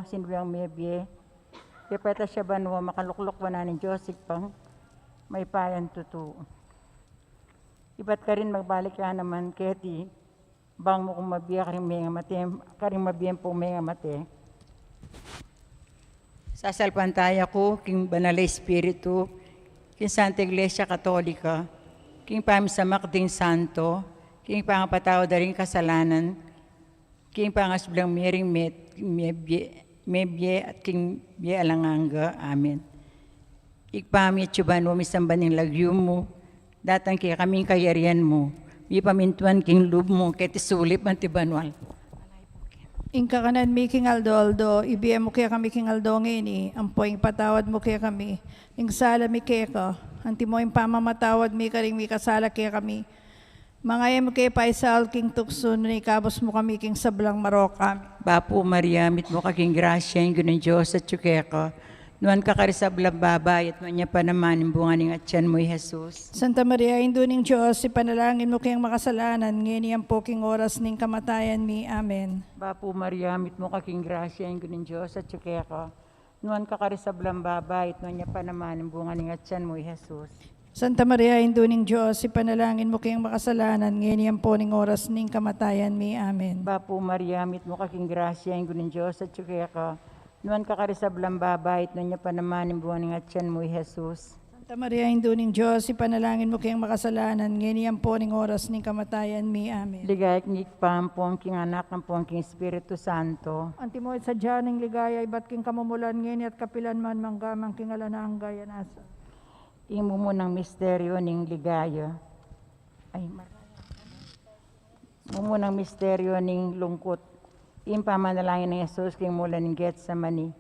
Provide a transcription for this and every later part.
Sinbiang mebye, kipeta siya banwa makaluklok ba na ng Diyos pang may payan tutu. Iba't ka rin magbalik ka naman keti, bang mo kung mabiya karing may mate, karing mabiyan po may mate. Sasalpantaya ko, king Banal Espiritu, king Santa Iglesia Katolika, king pamisamak ding santo, king pangapataw daring kasalanan, king pangasblang miring mebye at king bye alanganga. Amen. Ikpami tsuban mo misambaning lagyum mo, datang kaya kaming kayarian mo, mi pamintuan king lub mo, keti sulip antibanwal. Ingka kanan mi king Aldo, ibigay mo kaya kami king Aldo ngini, ampoing patawad mo kaya kami, ing sala mi kaya ka, anti mo yung pamamatawad mi karing mi kasala kaya kami, mga mo kaya paisal king tukso, ni kabos mo kami king sablang maroka. Bapo Maria, mit mo kaking grasya, yung ng Diyos at tsukeka, nuan kakarisablang babayat mo niya pa naman yung bunga ng atyan mo, Jesus. Santa Maria, induning Diyos, ipanalangin mo kayang makasalanan, ngini ang poking oras ning kamatayan mi. Amen. Bapo Maria, mit mo kaking grasya, yung ng Diyos at tsukeka, nuan kakarisablang babayat mo niya pa naman yung bunga ng atyan mo, Jesus. Santa Maria, induning Diyos, ipanalangin mo kayang makasalanan, ngini ang poning oras ning kamatayan mi. Amen. Bapo Maria, mit mo kaking grasya, yung ng Diyos at tsukeka, nuan kakarisablang babayat mo niya pa naman yung bunga ng atyan mo, Jesus. Santa Maria, induning Diyos, ipanalangin mo kayang makasalanan, ngini ang poning oras ning kamatayan mi. Amen. Ligayat ngik pampong king anak ng pong king Espiritu Santo. Antimoy sa dyaning ligaya, ibat king kamumulan, ngini at kapilan man manggamang king alanang gaya nasa. Imo mo ng misteryo ning ligaya. Mumo ng misteryo ning lungkot. Impamanalangin ng Jesus king mula ning Getsemani.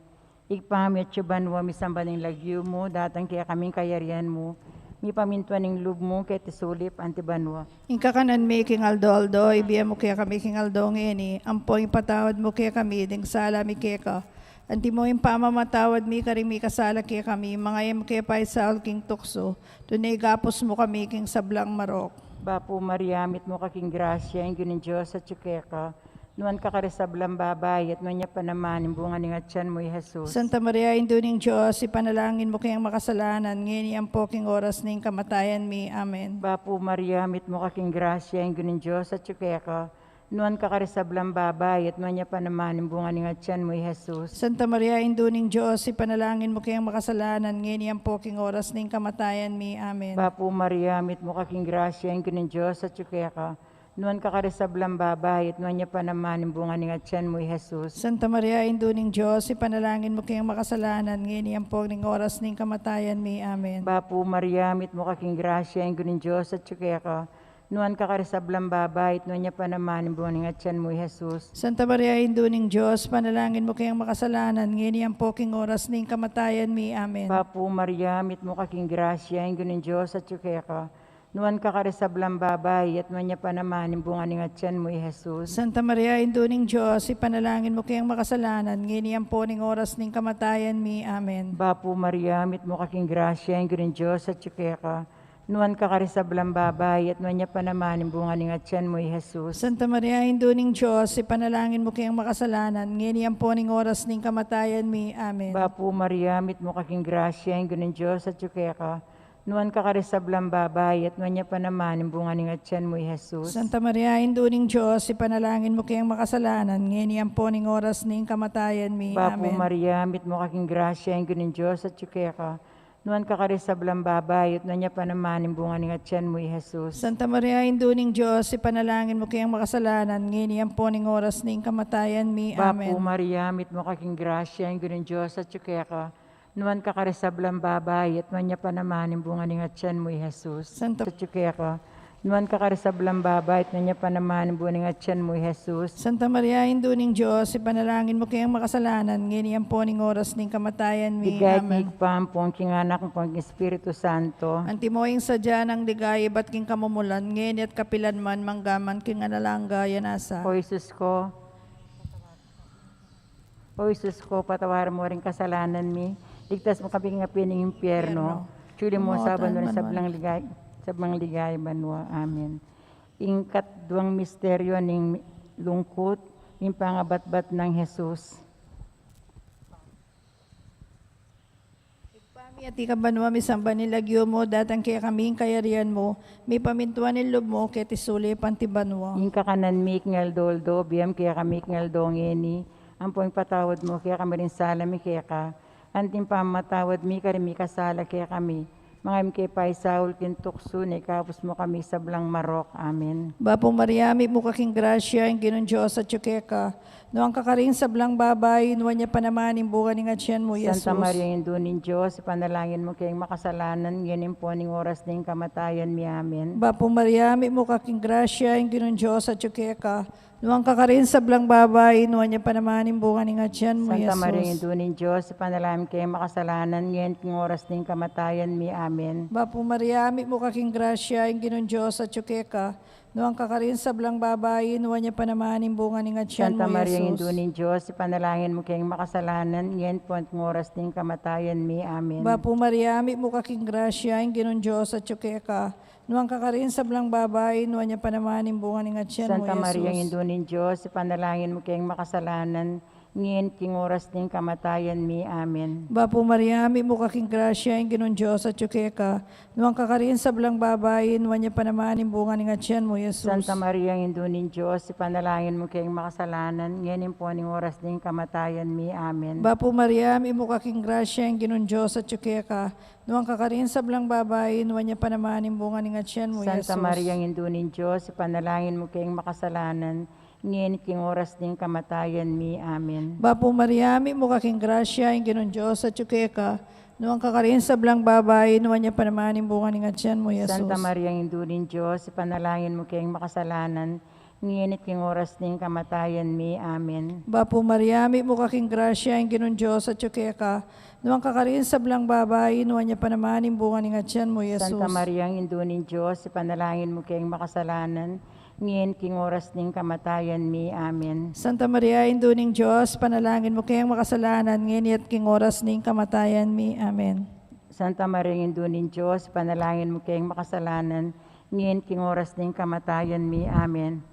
Ikpamit tsuban mo misamba ning lagyo mo, datang kaya kaming kayarian mo. Mi pamintuan ning lub mo, kaya tisulip antibanwa. Ingka kanan mi king Aldo, ibigay mo kaya kami king Aldo ngini, ampoing patawad mo kaya kami, ding sala mi kaya ka. Anti mo yung pamamatawad mi karing mi kasala kaya kami, mga yam kaya paisal king tukso, tunay gapos mo kami king sablang marok. Bapo Maria, mit mo kaking grasya, yung ng Diyos at tsukeka, nuan kakarisablang babayat mo niya pa naman yung bunga ng atyan mo, Jesus. Santa Maria, induning Diyos, ipanalangin mo kayang makasalanan, ngini ang poking oras ning kamatayan mi. Amen. Bapo Maria, mit mo kaking grasya, yung ng Diyos at tsukeka, nuan kakarisablang babayat mo niya pa naman yung bunga ng atyan mo, Jesus. Santa Maria, induning Diyos, ipanalangin mo kayang makasalanan, ngini ang poking oras ning kamatayan mi. Amen. Bapo Maria, mit mo kaking grasya, yung ng Diyos at tsukeka, nuan kakarisablang babayat mo niya pa naman yung bunga ng atyan mo, Jesus. Santa Maria, induning Diyos, ipanalangin mo kayang makasalanan, ngini ang poking oras ning kamatayan mi. Amen. Bapo Maria, mit mo kaking grasya, yung ng Diyos at tsukeka, nuan kakarisablang babayat mo niya pa naman yung bunga ng atyan mo, Jesus. Santa Maria, induning Diyos, panalangin mo kayang makasalanan, ngini ang poking oras ning kamatayan mi. Amen. Bapo Maria, mit mo kaking grasya, yung ng Diyos at tsukeka, nuan kakarisablang babayat mo niya pa naman yung bunga ng atyan mo, Jesus. Santa Maria, induning Diyos, ipanalangin mo kayang makasalanan, ngini ang poning oras ning kamatayan mi. Amen. Bapo Maria, mit mo kaking grasya, yung ng Diyos at tsukeka, nuan kakarisablang babayat mo niya pa naman yung bunga ng atyan mo, Jesus. Santa Maria, induning Diyos, ipanalangin mo kayang makasalanan, ngini ang poning oras ning kamatayan mi. Amen. Bapo Maria, mit mo kaking grasya, yung ng Diyos at tsukeka, nuan kakarisablang babayat mo niya pa naman yung bunga ng atyan mo, Jesus. Santa Maria, induning Diyos, ipanalangin mo kayang makasalanan, ngini ang poning oras ning kamatayan mi. Bapo Amen. Maria, mit mo kaking grasya, yung ng Diyos at tsukeka, nuan kakarisablang babayat mo niya pa naman yung bunga ng atyan mo, Jesus. Santa Maria, induning Diyos, ipanalangin mo kayang makasalanan, ngini ang poning oras ning kamatayan mi. Bapo Amen. Maria, mit mo kaking grasya, yung ng Diyos at tsukeka, nuan kakarisablang babayat mo niya pa naman yung bunga ng atyan mo, Jesus. Santa At tsukeka, nuan kakarisablang babayat mo niya pa naman yung bunga ng atyan mo, Jesus. Santa Maria, induning Diyos, ipanalangin mo kayang makasalanan, ngini ang poning oras ning kamatayan mi. Ligayat Amen. ngik pampong king anak ng pong Espiritu Santo. Antimoing sadya ng ligay, ba't king kamumulan, ngini at kapilan man, manggaman king analangga, yanasa. O Jesus ko, patawaran mo rin kasalanan mi. Ligtas mo kami nga pining impyerno. Tsuli mo sa Lumutan sabang ligay banwa. Amen. Ingkat duwang misteryo ning lungkot, yung pangabat-bat ng Jesus. Kami at ikabanwa mi samba nilagyo mo, datang kaya kami kayarian mo, may pamintuan ng loob mo, kaya tisuli pantibanwa. Inka kanan mi kingal doldo, biyam kaya kami kingal dongeni, ampoing patawad mo kaya kami rin sala mi kaya ka, anting pamatawad mi kari mi kasala kaya kami, mga mi pay Saul kintukso, kapos mo kami sa blang marok. Amen. Bapong Mariami mo kaking grasya, ang ginon Diyos at tsukeka, no ang kakarin sa blang babay, nuwan niya panamaning bunga ng atsyan mo, Yesus. Santa Maria, Indunin Diyos, panalangin mo kayong makasalanan, ngayon po ning oras ng kamatayan mi. Amen. Bapong Mariami mo kaking grasya, ang ginon Diyos at tsukeka, no ang kakarin sa blang babay, nuwan niya panamaning bunga ng atsyan mo, Santa Yesus. Maria, Indunin Diyos, panalangin kayong makasalanan, ngayon king oras ng kamatayan mi. Amen. Bapong Mariami mo kaking grasya, ang ginon Diyos at tsukeka, no ang kakarin sa blang babay, nuwan niya panamaning bunga ng atsyan Santa mo, Maria, Yesus. Indunin Diyos, panalangin mo kayong makasalanan, ngayon po king oras ng kamatayan mi. Amen. Bapong Mariami mo kaking grasya, ang ginon Diyos at tsukeka, no ang kakarin sa blang babay, nuwan niya panamaning bunga ng atsyan mo, Santa Yesus. Maria, Indunin Diyos, panalangin mo kayong makasalanan, ngayon king oras ng kamatayan mi. Amen. Bapong Mariami mo kaking grasya, ang ginon Diyos at tsukeka, no ang kakarin sa blang babay, nuwan niya panamaning bunga ng atsyan mo, Yesus. Santa Maria, Indunin Diyos, panalangin mo kayong makasalanan, ngayon po ning oras ng kamatayan mi. Amen. Bapong Mariami mo kaking grasya, ang ginon Diyos at tsukeka, no ang kakarin sa blang babay, nuwan niya panamaning bunga ng atsyan mo, Yesus. Santa Maria, Indunin Diyos, panalangin mo kayong makasalanan, ngayon king oras ng kamatayan mi. Amen. Bapong Mariami mo kaking grasya, ang ginon Diyos at tsukeka, no ang kakarin sa blang babay, nuwan niya panamaning bunga ng atsyan mo, Yesus. Santa Maria, Indunin Diyos, panalangin mo kayong makasalanan, ngayon king oras ng kamatayan mi. Amen. Bapong Mariami mo kaking grasya, ang ginon Diyos at tsukeka, no ang kakarin sa blang babay, nuwan niya panamaning bunga ng atsyan mo, Yesus. Santa Maria, Indunin Diyos, panalangin mo kayong makasalanan, ngayon king oras ng kamatayan mi. Amen. Santa Maria, Induning Diyos, panalangin mo kayang makasalanan, ngayon at king oras ng kamatayan mi. Amen. Santa Maria, Indunin Diyos, panalangin mo kayong makasalanan, ngayon king oras ng kamatayan mi. Amen.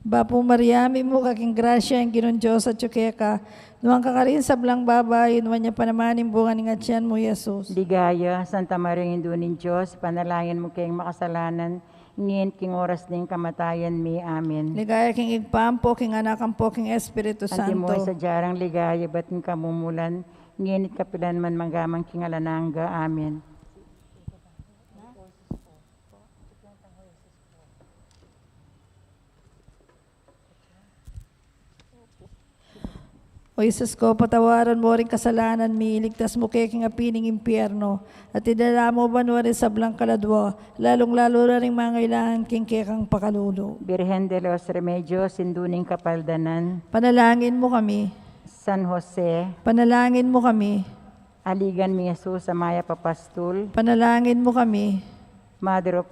Bapong Mariami mo kaking grasya, ang ginon Diyos at tsukeka, no ang kakarin sa blang babay, nuwan niya panamaning bunga ng atsyan mo, Yesus. Ligaya, Santa Maria, Indunin Diyos, panalangin mo kayong makasalanan, ngayon king oras ng kamatayan mi. Amen. Ligaya king igpampo, king anak po, king Espiritu Antimoy sa Santo. jarang ligaya, ba't ng kamumulan, ngayon kapilan man manggamang king alananga. Amen. O Jesus ko, patawaran mo rin kasalanan mi, iligtas mo kay king apining impyerno, at idala mo ba rin sa blang kaladwa, lalong-lalo na rin mga ilangan king kekang pakalulo. Birhen de los Remedios, sinduning kapaldanan, Panalangin mo kami, San Jose, panalangin mo kami, aligan mi Jesus sa Maya Papastul, panalangin mo kami, Mother of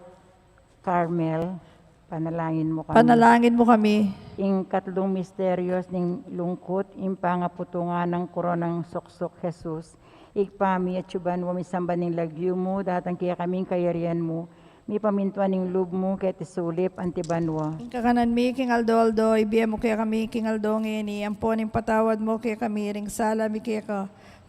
Carmel, panalangin mo kami. panalangin mo kami, Ing katlong misteryos ning lungkot, impangaputungan ng koronang soksok Jesus, igpami at syuban mo misamba ning lagyo mo, datang kaya kaming kayarian mo, mi pamintuan ning lub mo, kaya tisulip antibanwa. king kakanan mi, king aldo, ibiyem mo kaya kami, king aldo ngeni, amponing patawad mo kaya kami, ring sala mi kaya ka,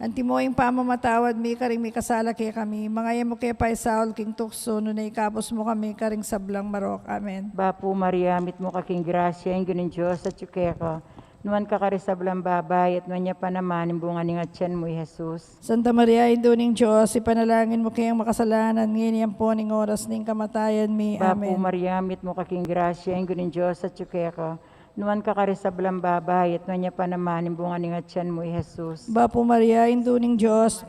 anti mo yung pamamatawad mi, karing mi kasala kaya kami, mga mo kaya pay Saul, king tukso, nunay kapos mo kami, karing sablang marok. Amen. Bapu Maria, mit mo kaking grasya, ang gunin Diyos at tsukeka, nuan kakarisablang babay, at nuan niya pa naman, imbungan ng atyan mo, Jesus. Santa Maria, Induning Diyos, ipanalangin mo kayang makasalanan, ngayon yan po ning oras ning kamatayan mi. Bapu Amen. Maria, mit mo kaking grasya, ang gunin Diyos at tsukeka, nuan kakarisablang babay, at nuan niya pa naman, imbungan ng atyan mo, Jesus. Bapo Maria, Induning Diyos,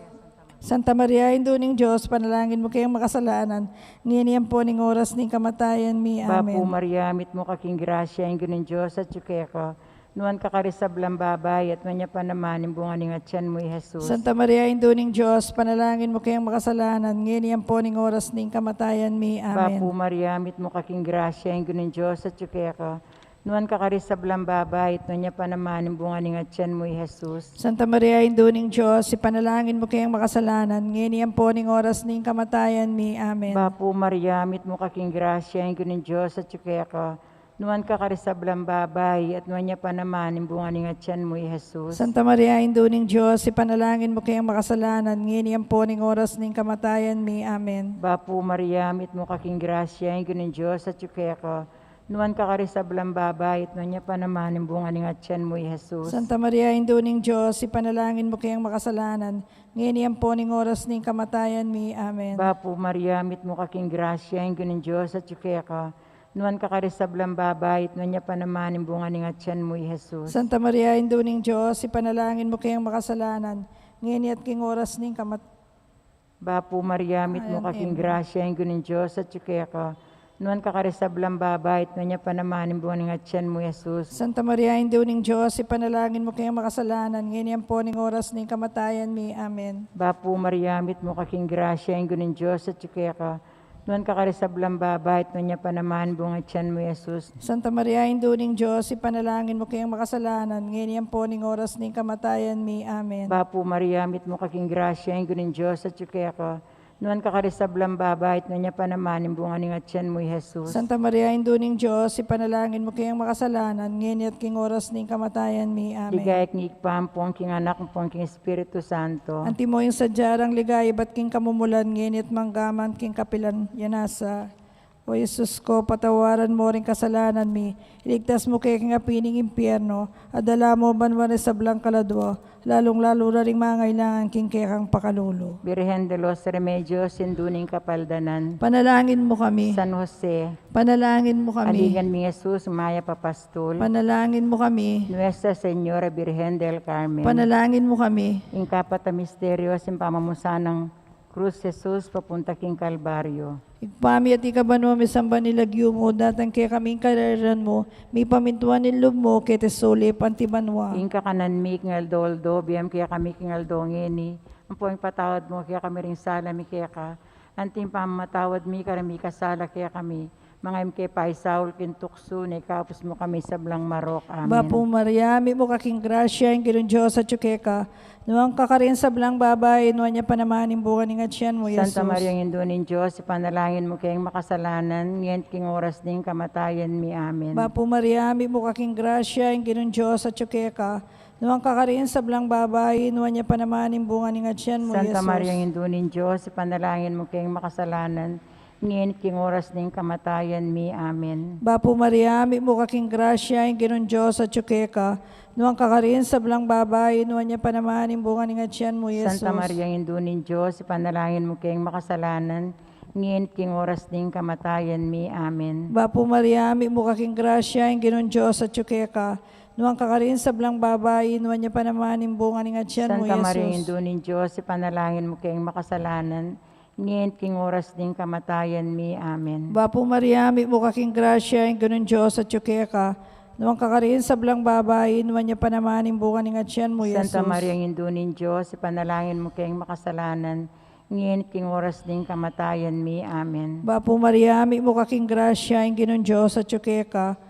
Santa Maria, Induning Diyos, panalangin mo kayang makasalanan, ngayon yan po ning oras ning kamatayan mi. Bapu Amen. Maria, mit mo kaking grasya, ang gunin Diyos at tsukeka, nuan kakarisablang babay, at nuan niya pa naman, imbungan ng atyan mo, Jesus. Santa Maria, Induning Diyos, panalangin mo kayang makasalanan, ngayon yan po ning oras ning kamatayan mi. Bapu Amen. Maria, mit mo kaking grasya, ang gunin Diyos at tsukeka, nuan kakarisablang babay, at nuan niya pa naman, imbungan ng atyan mo, Jesus. Santa Maria, Induning Diyos, ipanalangin mo kayang makasalanan, ngayon yan po ning oras ning kamatayan mi. Amen. Bapu Maria, mit mo kaking grasya, ang gunin Diyos at tsukeka, nuan ka karisablang babay, at nuan niya pa naman, imbungan ni nga tiyan mo, Jesus. Santa Maria, Induning Diyos, ipanalangin mo kayang makasalanan, ngayon po ning oras ning kamatayan mi. Amen. Bapo Maria, mit mo kaking grasya, yung gunin Diyos at yuke ko. Nuan ka karisablang babay, at nuan niya pa naman, imbungan ni nga tiyan mo, Jesus. Santa Maria, Induning Diyos, ipanalangin mo kayang makasalanan, ngayon po ning oras ning kamatayan mi. Amen. Bapo Maria, mit mo kaking grasya, yung gunin Diyos at yuke ko. Nuan ka karisablang babay, at nuan niya pa naman, imbungan ni nga tiyan mo, Jesus. Santa Maria, Induning Diyos, ipanalangin mo kayang makasalanan, ngayon at king oras ning Bapo Maria, mit mo Amen. kaking grasya, yung gunin Diyos at yuke ko. Nuan ka karisablang babay, at nuan niya pa naman, imbungan ni nga tiyan mo, Jesus. Santa Maria, Induning Diyos, ipanalangin mo kayang makasalanan, ngayon po ning oras ning kamatayan mi. Amen. Bapo Maria, mit mo kaking grasya, yung gunin Diyos at yuke ko. Nuan ka karisablang babay, at nuan niya pa naman, bunga tiyan mo, Jesus. Santa Maria, Induning Diyos, ipanalangin mo kayang makasalanan, ngayon po ning oras ning kamatayan mi. Amen. Bapo Maria, mit mo kaking grasya, yung gunin Diyos at yuke ko. Nuan ka karisablang babay, at nuan niya pa naman, bunga ni nga tiyan mo, Jesus. Santa Maria, Induning Diyos, ipanalangin mo kayang makasalanan, ngayon at king oras ning kamatayan mi. Amen. Ligayat ng ikpampong king anak, pong king Espiritu Santo. Anti mo yung sadyarang ligay, ba't king kamumulan, ngayon at manggaman king kapilan yanasa. O Jesus ko, patawaran mo rin kasalanan mi, iligtas mo kay king apining impyerno, at dala mo banwan sa blang kaladwa, lalong-lalo na ring mangailangan king kekang pakalulo. Birhen de los Remedios, sinduning kapaldanan. Panalangin mo kami, San Jose, panalangin mo kami, aligan mi Jesus, maya papastol. panalangin mo kami, Nuestra Señora Virgen del Carmen. panalangin mo kami. Ingkapat a misterios, yung pamamusanang Cruz Jesus, papunta king Kalbaryo. Igpami at ikabano mi samba nilagyo mo, datang kaya kaming kalaran mo, may pamintuan nilog mo, kete soli pantibanwa. Ingka kanan mi king Aldoldo, biyam kaya kami king Aldongeni. Ang po yung patawad mo, kaya kami ring sala mi kaya ka. Anting pamatawad mi, karami kasala kaya kami. Mga imke paisaul kintukso, na ikapos mo kami sa blang marok. Amen. Bapo Maria, mi mo kaking grasya, yung ginong Diyos at yukeka, nuwang kakarin sa blang babay, nuwan niya panamanin bukan ng atsyan mo, Jesus. Santa Maria, Indunin Diyos, ipanalangin mo kayong makasalanan, ngayon king oras din kamatayan mi. Amen. Bapo Maria, mi mo kaking grasya, yung ginong Diyos at yukeka, nuwang kakarin sa blang babay, nuwan niya panamanin bukan ng atsyan mo, Santa Jesus. Maria, Indunin Diyos, ipanalangin mo kayong makasalanan, ngayon king oras din kamatayan mi. Amen. Bapo Maria, mi mo kaking grasya, yung ginong Diyos at yukeka, nuwang kakarin sa blang babay, nuwan niya panamanin bukan ng atsyan mo, Jesus. Santa Maria, Indunin Diyos, ipanalangin mo kayong makasalanan, ngayon king oras din kamatayan mi. Amen. Bapo Maria, mi mo kaking grasya, yung ginong Diyos at yukeka, nuwang kakarin sa blang babay, nuwan niya panamanin bukan ng atsyan mo, Santa Jesus. Maria, Indunin Diyos, ipanalangin mo kayong makasalanan, ngayon king oras din kamatayan mi. Amen. Bapo Maria, mi mo kaking grasya, yung ganun Diyos at yukeka, nuwang kakarin sa blang babay, nuwan niya panamanin bukan ng atsyan mo, Jesus. Santa Maria, Indunin Diyos, ipanalangin mo kayong makasalanan, ngayon king oras din kamatayan mi. Amen. Bapo Maria, mi mo kaking grasya, yung ganun Diyos at yukeka,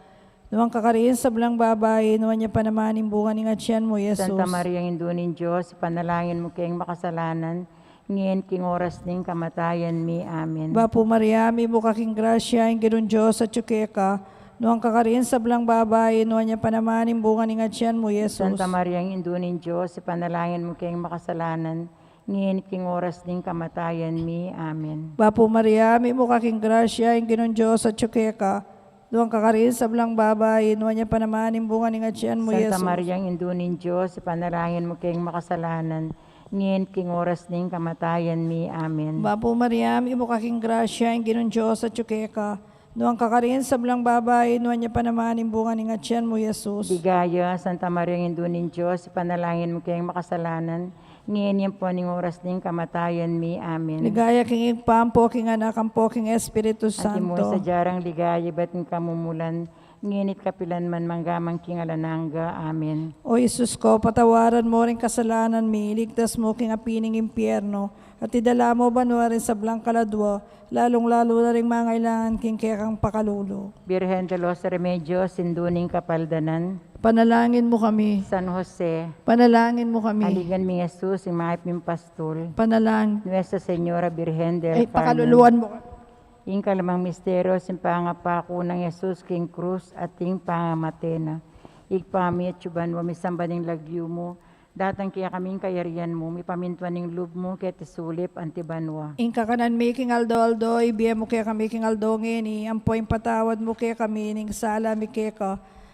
nuwang kakarin sa blang babay, nuwan niya panamanin bukan ng atsyan mo, Jesus. Santa Maria, Indunin Diyos, ipanalangin mo kayong makasalanan, ngayon king oras din kamatayan mi. Amen. Bapo Maria, mi mo kaking grasya, yung ganun Diyos at yukeka, nuwang kakarin sa blang babay, nuwan niya panamanin bukan ng atsyan mo, Jesus. Santa Maria, Indunin Diyos, ipanalangin mo kayong makasalanan, ngayon king oras din kamatayan mi. Amen. Bapo Maria, mi mo kaking grasya, yung ganun Diyos at yukeka, nuwang kakarin sa blang babay, nuwan niya panamanin bukan ng atsyan mo, Santa Jesus. Maria, Indunin Diyos, ipanalangin mo kayong makasalanan, ngayon king oras din kamatayan mi. Amen. Bapo Maria, mi mo kaking grasya, yung ganun Diyos at yukeka, nuwang kakarin sa blang babay, nuwan niya panamanin bukan ng atsyan mo, Jesus. Ligaya, Santa Maria, Indunin Diyos, ipanalangin mo kayong makasalanan, ngayon yan po ning oras din kamatayan mi. Amen. Ligaya king igpampo, king anak, ang po, king Espiritu Ati mo sa Santo. jarang ligaya, ba't ng kamumulan, nginit kapilan man manggamang king alananga. Amen. O Jesus ko, patawaran mo rin kasalanan mi, iligtas mo king apining impyerno, at idala mo banwa rin sa blang kaladwa, lalong-lalo na rin mangailangan king kekang pakalulo. Birhen de los Remedios, sinduning kapaldanan. Panalangin mo kami, San Jose, panalangin mo kami, aligan mi Jesus, yung mahip mi pastol. panalangin. Nuestra Señora Virgen del Ay, Carmen. pakaluluan mo. Ing kalamang misteryo, simpangapako ng Jesus king krus at ing pangamatena. Igpami at suban mo, misambaning lagyo mo, datang kaya kaming kayarian mo, mipamintuan ng loob mo, kaya tisulip antibanwa. Ing kakanan mi king aldo, ibiyam mo kaya kami king aldo ngini, ampoy patawad mo kaya kami, ning sala mi kaya ka.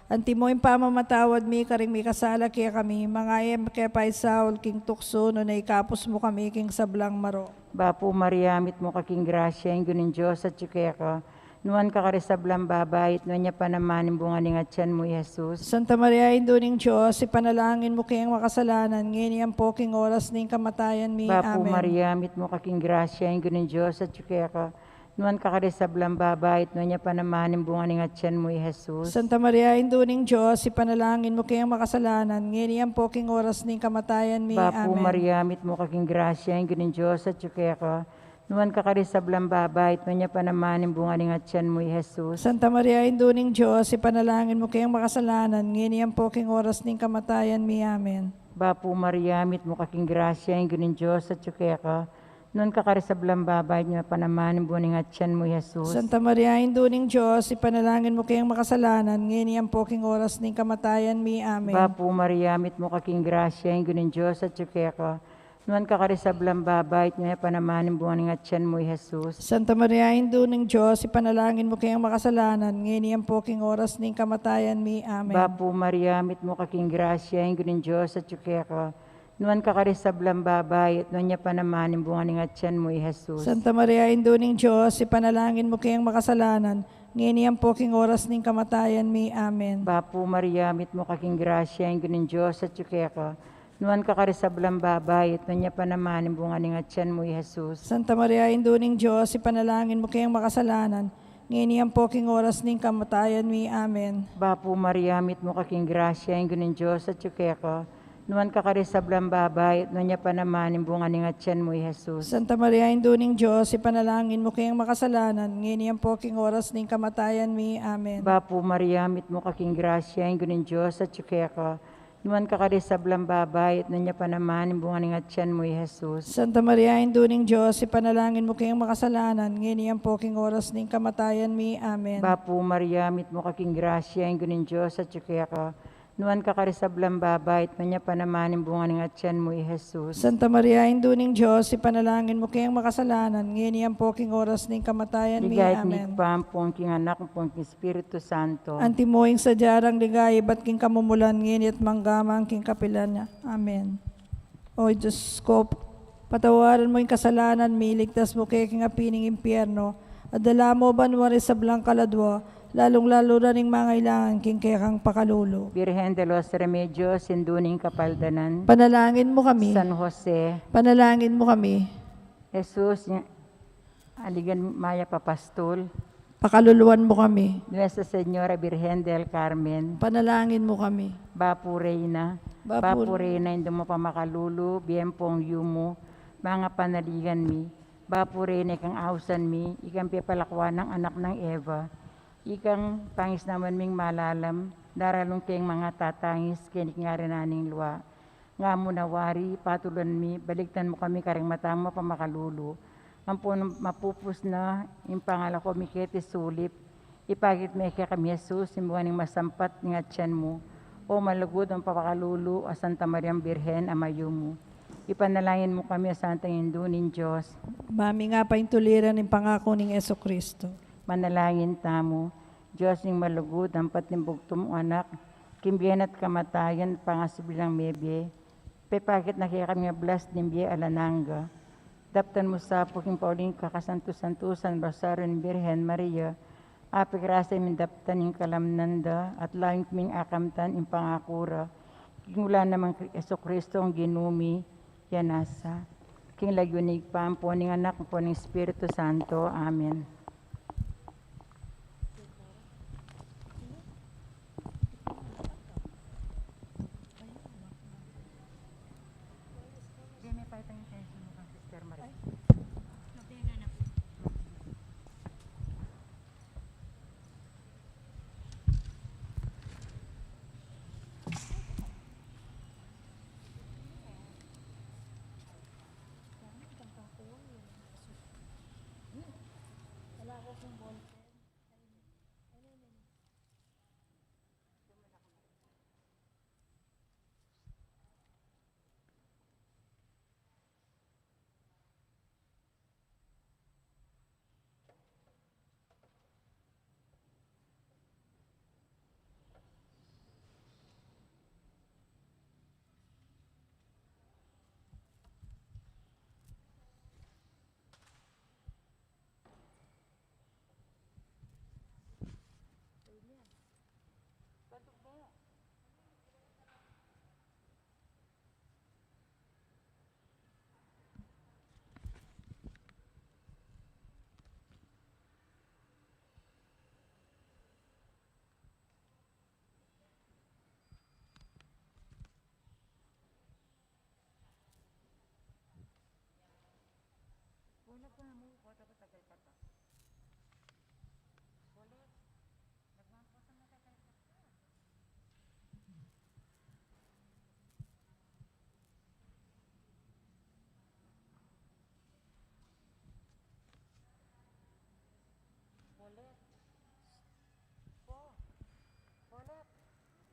Anti mo yung pamamatawad mi, karing mi kasala kaya kami, mga em kaya pa Saul, king tukso, no na ikapos mo kami, king sablang maro. Bapo Mariamit mo kaking grasya, ang gunin Diyos at tsukaya ka. Nuan ka karisablang babayit, nuan niya panamanin bunga ni ngatyan mo, Jesus. Santa Maria, Induning Diyos, ipanalangin mo kayang makasalanan, ngini ang poking oras ning kamatayan mi. Bapo Amen. Mariamit mo kaking grasya, ang gunin Diyos at tsukaya ka. Nuan ka karisablang babayit, nuan niya panamanin bunga ni ngatyan mo, Jesus. Santa Maria, Induning Diyos, ipanalangin mo kayang makasalanan, ngini ang poking oras ning kamatayan mi. Bapo Amen. Mariamit mo kaking grasya, ang gunin Diyos at tsukaya ka. Nuan ka karisablang babayit, nuan niya panamanin bunga ni ngatyan mo, Jesus. Santa Maria, Induning Diyos, ipanalangin mo kayang makasalanan, ngini ang poking oras ning kamatayan mi. Amen. Bapo Mariamit mo kaking grasya, ang gunin Diyos at tsukaya ka. Noon ka karisablang babayit niya panamanin buning at tiyan mo, Jesus. Santa Maria, Induning Diyos, ipanalangin mo kayang makasalanan, ngini ang poking oras ning kamatayan mi. Amen. Bapo Mariamit mo kaking grasya, ang gunin Diyos at tsukaya ka. Noon ka karisablang babayit niya panamanin buning at tiyan mo, Jesus. Santa Maria, Induning Diyos, ipanalangin mo kayang makasalanan, ngini ang poking oras ning kamatayan mi. Amen. Bapo Mariamit mo kaking grasya, ang gunin Diyos at tsukaya ka. Noon ka karisablang babayit, noon niya panamanin buning at tiyan mo, Jesus. Santa Maria, Induning Diyos, ipanalangin mo kayang makasalanan, ngini ang poking oras ning kamatayan mi. Amen. Bapo Mariamit mo kaking grasya, ang gunin Diyos at tsukaya ka. Noon ka karisablang babayit, noon niya panamanin buning at tiyan mo, Jesus. Santa Maria, Induning Diyos, ipanalangin mo kayang makasalanan, ngini ang poking oras ning kamatayan mi. Amen. Bapo Mariamit mo kaking grasya, ang gunin Diyos at tsukaya ka. Noon ka karisablang babayit, noon niya panamanin buning at tiyan mo, Jesus. Santa Maria, Induning Diyos, ipanalangin mo kayang makasalanan, ngini ang poking oras ning kamatayan mi. Amen. Bapo Mariamit mo kaking grasya, ang gunin Diyos at tsukaya ka. Noon ka karisablang babayit, noon niya panamanin buning at tiyan mo, Jesus. Santa Maria, Induning Diyos, ipanalangin mo kayang makasalanan, ngini ang poking oras ning kamatayan mi. Amen. Bapo Mariamit mo kaking grasya, ang gunin Diyos at tsukaya ka. Noon ka karisablang babayit, noon niya panamanin buning at tiyan mo, Jesus. Santa Maria, Induning Diyos, ipanalangin mo kayang makasalanan, ngini ang poking oras ning kamatayan mi. Ligayat ni Amen. Pampong king anak pong king Espiritu Santo. Antimoing sa jarang ligay, ba't king kamumulan, ngini at manggamang king kapilan niya. Amen. O Diyos ko, patawaran mo yung kasalanan, miligtas mo kay king apining impyerno, at dala mo banwari sa blang kaladwa, lalong-lalo na ning mga ilangan king kaya kang pakalulo. Virgen de los Remedios, sinduning kapaldanan. Panalangin mo kami. San Jose, Panalangin mo kami. Jesus, aligan Maya Papastol, Pakaluluan mo kami. Nuestra Señora Virgen del Carmen, Panalangin mo kami. Bapu Reina, Bapu Reina, hindi mo pa makalulu, biempong yumo, mga panaligan mi, Bapu Reina, ikang ausan mi, ikang pipalakwan ng anak ng Eva, ikang pangis naman ming malalam, daralong kayong mga tatangis, kinik nga rin naning luwa. Nga mo nawari, patulan mi, baligtan mo kami karing matang mo pa makalulu. Ang mapupus na, yung pangala ko mikete sulip, ipagit may kaya kami Jesus, simbuhaning masampat nga tiyan mo, o malugod ang papakalulu, o Santa Maria Birhen, amayo mo. Ipanalangin mo kami, Santang Indunin Diyos, Mami nga pa yung tuliran ng pangako ng Yeso Kristo. manalangin tamo, Diyos ng malugod, ang patimbugto mong anak, kimbiyan at kamatayan, pangasibilang mebye, pepakit na kaya kami blast ng biye alananga, daptan mo sa puking pauling kakasantusan-tusan, Rosario ng Birhen Maria, apikrasa yung daptan yung kalamnanda, at langit ming akamtan yung pangakura, kingula namang Yeso Kristo ang ginumi, yanasa, king lagunig pa, po ng anak po ng Espiritu Santo. Amen.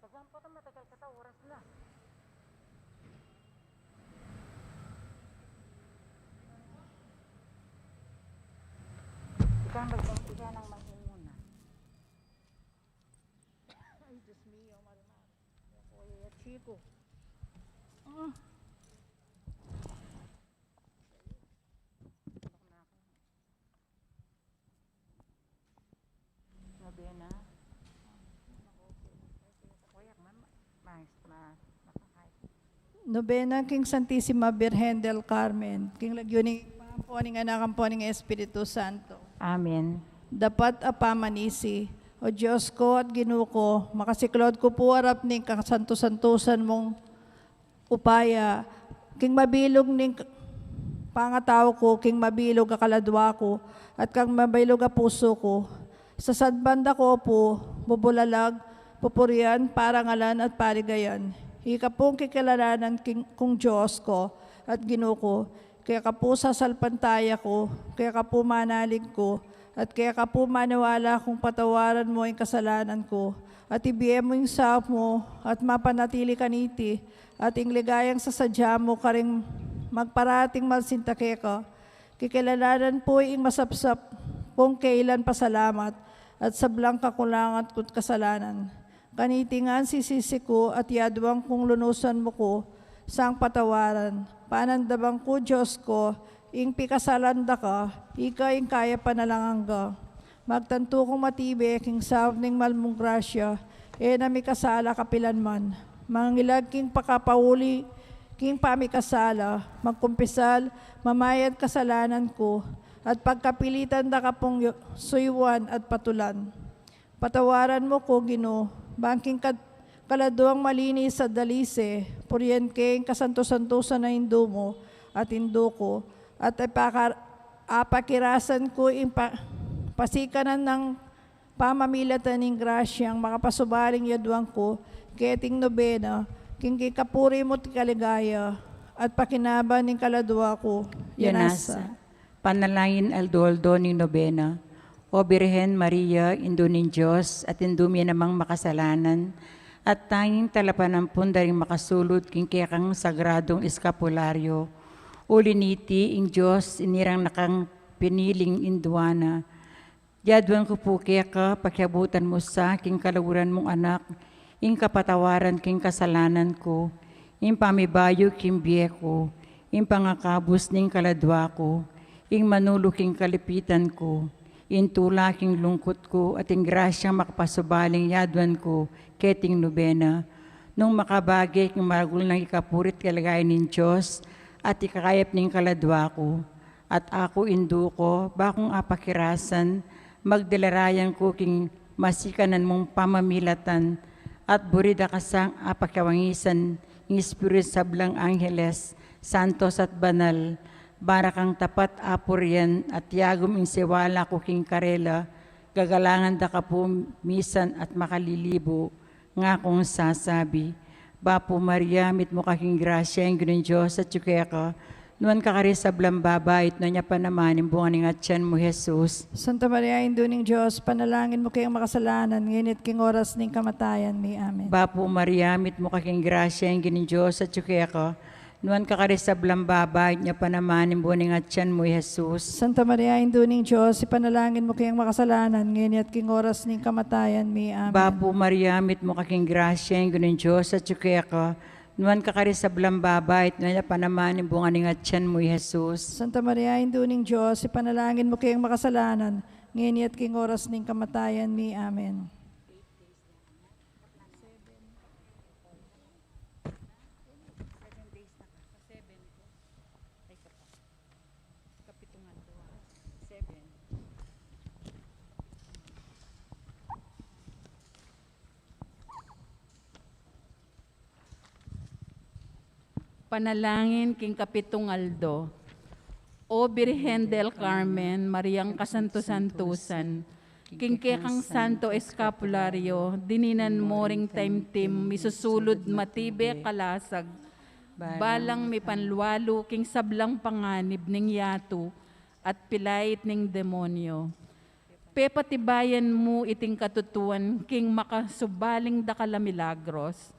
Tagaan po ito, matagal ka ta, oras na. Ikaw ng mag-umuna. Ay, Diyos mío, marimar. Kuya Chico. Nobena. Kuya, makakain. Nobena King Santissima Virgen del Carmen, King Lagyuning Pamponing Anak Amponing Espiritu Santo. Amen. Dapat apamanisi, o Diyos ko at Ginoo ko, makasiklod ko po arap ning kasanto-santusan mong upaya, king mabilog ning pangataw ko, king mabilog akaladwa ko, at kang mabilog a puso ko. Sa sadbanda ko po, bubulalag, pupurian, parangalan at parigayan. Ika pong kikilalanan kung Diyos ko at Ginoo ko, kaya ka po sasalpantaya ko, kaya ka po manalig ko, at kaya ka po maniwala kung patawaran mo ang kasalanan ko, at ibigay mo yung sahop mo, at mapanatili ka niti, at ingligayang sa sadya mo karing magparating malsintake ka. Kikilalanan po yung masapsap kung kailan pasalamat, at sablang kakulangan ko't kasalanan. Kanitingan sisisi ko at yadwang kung lunusan mo ko, sang patawaran. Panandabang ko, Diyos ko, ing pikasalanda ka, ika ing kaya panalangang ka. Magtanto kong matibe, king sahab ning malmong grasya, nami kasala kapilan man. Mangilag king pakapauli, king pamikasala, magkumpisal, mamayad kasalanan ko, at pagkapilitan da ka pong suyuan at patulan. Patawaran mo ko, Ginoo, bangking kaladuang malinis sa dalise, puriyan king kasanto-santusan na hindu mo at hindu ko, at apakirasan ko yung pasikanan ng pamamilatan ng grasyang makapasubaling yadwang ko, keting nobena, king kikapuri mo ti kaligaya, at pakinaban ng kaladwa ko, Yanasa. Panalangin aldoldo ni nobena. O Birhen Maria, Indo ng Diyos, at indumi namang makasalanan, at tanging talapanang daring makasulod king kekang sagradong eskapularyo. Uliniti ing Diyos, inirang nakang piniling induana. Yadwan ko po keka, pakiabutan mo sa king kalawuran mong anak, ing kapatawaran king kasalanan ko, ing pamibayo king biye ko, ing pangakabus ning kaladwa ko, ing manuluking kalipitan ko, ing tulaking lungkot ko, at ing grasyang makapasubaling yadwan ko, keting nobena. Nung makabagi king maragul ng ikapurit kalagayan ng Diyos, at ikakayap ning kaladwa ko, at ako indu ko, bakong apakirasan, magdelarayan ko king masikanan mong pamamilatan, at burida kasang apakawangisan, ng Espiritu sablang Angeles, Santos at Banal, barakang tapat apurian, at yagom ing sewala ko king karela, gagalangan da ka po misan at makalilibo, nga kong sasabi, Bapo Maria, mit mo kaking grasya, ang Ginoong Diyos at yukaya ka, nuan kakari sa blambabait, na niya pa naman, imbungan ng atyan mo, Jesus. Santa Maria, Indo ng Diyos, panalangin mo kayong makasalanan, nginit king oras ning kamatayan mi. Amen. Bapo Maria, mit mo kaking grasya, ang Ginoong Diyos at yukaya ka, nuan kakari sa blambabait, niya pa naman, imbungan ng atyan mo, Jesus. Santa Maria, Indo ng Diyos, ipanalangin mo kayong makasalanan, nginit king oras ning kamatayan mi. Amen. Bapo Maria, mit mo kaking grasya, ang Ginoong Diyos at yukaya ka, nuan kakari sa blambabait, na niya pa naman, imbungan ng atyan mo, Jesus. Santa Maria, Indo ng Diyos, ipanalangin mo kayong makasalanan, nginit king oras ning kamatayan mi. Amen. Panalangin king Kapitong Aldo. O Birhen del Carmen, Mariang Kasanto-Santusan, King Kekang Santo Escapulario, dininan mo ring taimtim, misusulod matibe kalasag, balang mi panlualo, king sablang panganib ning yato, at pilait ning demonyo. Pepatibayan mo iting katutuan, king makasubaling da kala milagros.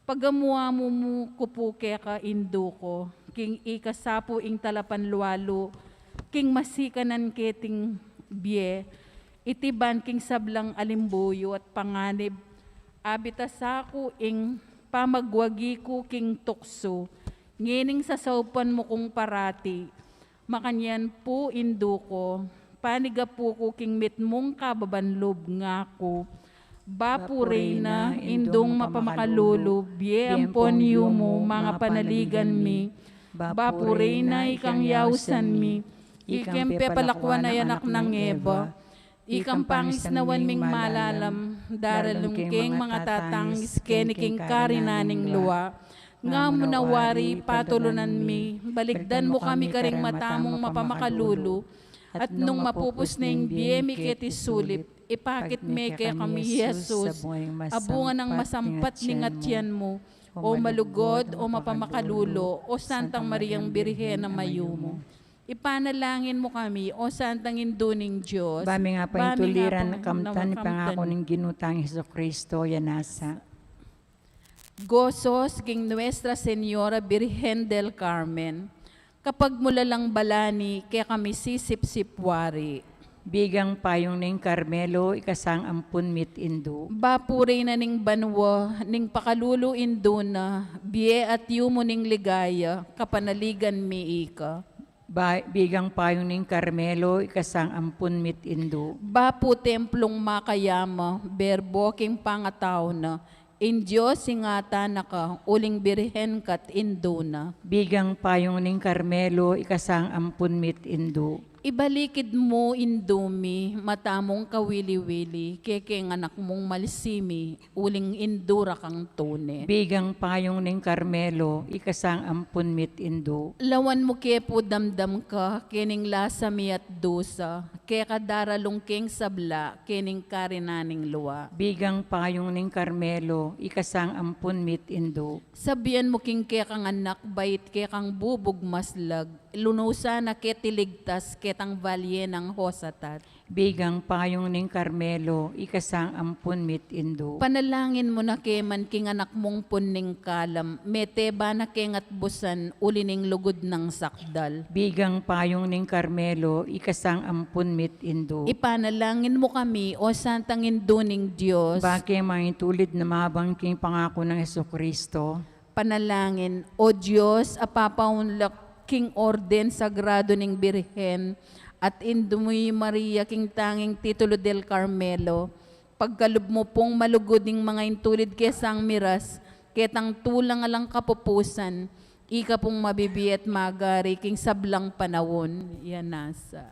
Pagamuha mo kupuke ka induko, king ikasapo ing talapan lualo, king masikanan keting biye, itiban king sablang alimbuyo at panganib, abitasako ing pamagwagi ko king tukso, ngining sasaupan mo kong parati, makanyan po induko, paniga po ko king mitmong kababanlob nga ko, Bapurina, indong mapamakalulu, biye ampon yumo, mga panaligan mi, Bapurina, ikang yausan mi, ikempe palakwan ay anak ng Eva, ikang pangis nawan ming malalam, daralungking mga tatangis, keniking karinaning luwa, nga munawari patulunan mi, baligdan mo kami karing matamong mapamakalulu, at nung mapupus na yung biye mi sulip, ipakit me kaya kami, Jesus, abungan ng masampat ningatyan mo, o malugod, o mapamakalulo, o Santang Mariang Birhen na mayumo. Ipanalangin mo kami, o Santang Induning Diyos. Bami nga pa yung tuliran na kamtan, pangako ng ginutang Jesucristo, yanasa. Gozos king Nuestra Señora Birhen del Carmen, kapag mula lang balani, kaya kami sisip-sipwari. Bigang payong ning Carmelo, ikasang ampun mit indo. Bapuri na ning banwa, ning pakalulu indo na, biye at yumo ning ligaya, kapanaligan mi ika. Bigang payong ning Carmelo, ikasang ampun mit indo. Bapu templong makayama, berbo king pangataw na, in Diyos ingata na ka, uling birhen kat indo na. Bigang payong ning Carmelo, ikasang ampun mit indo. Ibalikid mo indumi, matamong kawili-wili, kekeng anak mong malisimi, uling indura kang tune. Bigang payong ning Carmelo, ikasang ampun mit indo. Lawan mo kepo damdam ka, kening lasami at dosa, kaya kadaralong keng sabla, kening karinaning luwa. Bigang payong ning Carmelo, ikasang ampun mit indo. Sabihan mo king kaya kang anak, bait kaya kang bubog maslag, lunusa na ketiligtas ketang valye ng hosatat. Bigang payong ning Carmelo, ikasang ampun mit indo. Panalangin mo na keman king anak mong punning kalam, mete ba na kengat busan ulining lugod ng sakdal. Bigang payong ning Carmelo, ikasang ampun mit indo. Ipanalangin mo kami, o Santang Induning Diyos. Bake mga tulid na mabang king pangako ng Jesucristo. Panalangin, o Diyos, apapaunlak king orden sagrado ning Birhen, at Indumuy Maria king tanging titulo del Carmelo, pagkalub mo pong malugod ning mga intulid kesang miras, ketang tulang alang kapupusan, ika pong mabibiyat magari king sablang panawon, yan nasa.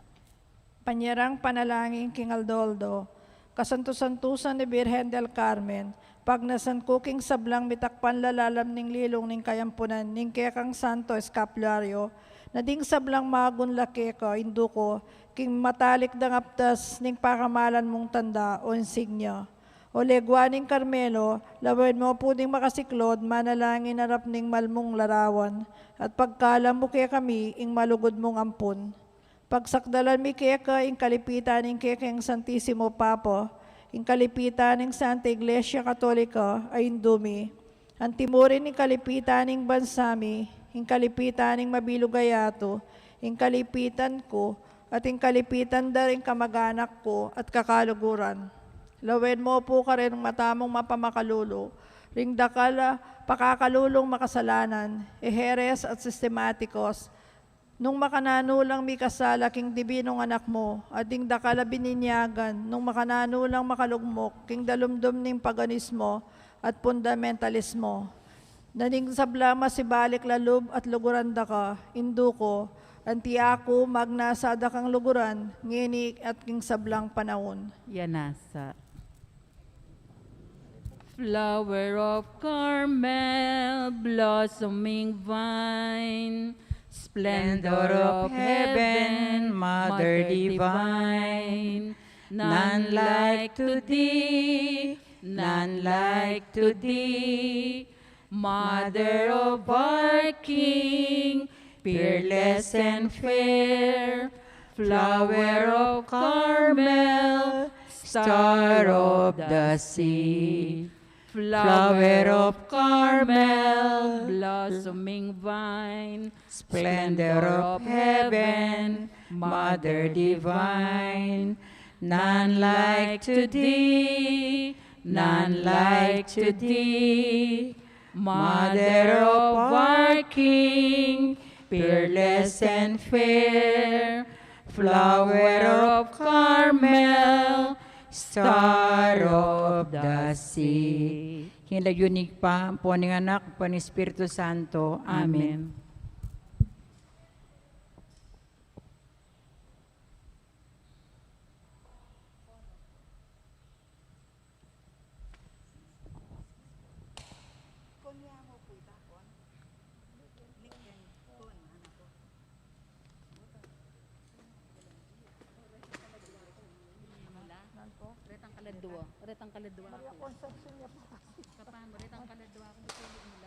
Panyarang panalangin king Aldoldo, kasanto-santusan ni Birhen del Carmen, pag nasan kuking sablang mitakpan lalalam ning lilong ning kayampunan ning kekang Santo Escapulario, na ding sablang magun laki ka, induko, king matalik dangaptas ning pakamalan mong tanda o insignia. O legwa ning Carmelo, lawin mo po ding makasiklod, manalangin harap ning malmong larawan, at pagkalam mo kaya kami, ing malugod mong ampun. Pagsakdalan mi kaya ka, ing kalipitan ning kekeng Santissimo Papa, ing kalipitan ng Santa Iglesia Katolika ay indumi. Ang timurin ng kalipitan ng bansami, ing kalipitan ng mabilugayato, ing kalipitan ko, at ing kalipitan da rin kamag-anak ko at kakaluguran. Lawen mo po ka rin matamong mapamakalulo, ring dakala pakakalulong makasalanan, eheres at sistematikos, nung makananulang mi kasala king dibinong anak mo, at ding dakala bininyagan, nung makananulang makalugmok, king dalumdum ning paganismo at fundamentalismo. Naning sablama si balik lalub at luguranda ka, induko, anti ako magnasada kang luguran, ngini at king sablang panahon. Yan nasa. Flower of Carmel, blossoming vine, Splendor of heaven, Mother divine, none like to thee, none like to thee. Mother of our King, peerless and fair, flower of Carmel, star of the sea. Flower of Carmel, blossoming vine, splendor of heaven, Mother divine, none like to thee, none like to thee. Mother of our King, peerless and fair, flower of Carmel, star of the sea. Hinayunig pa po ng anak po ni Espiritu Santo. Amen. Amen. Retang kaladwa. Retang kaladwa. Kapan mo retang kaladwa kung gusto mo nila.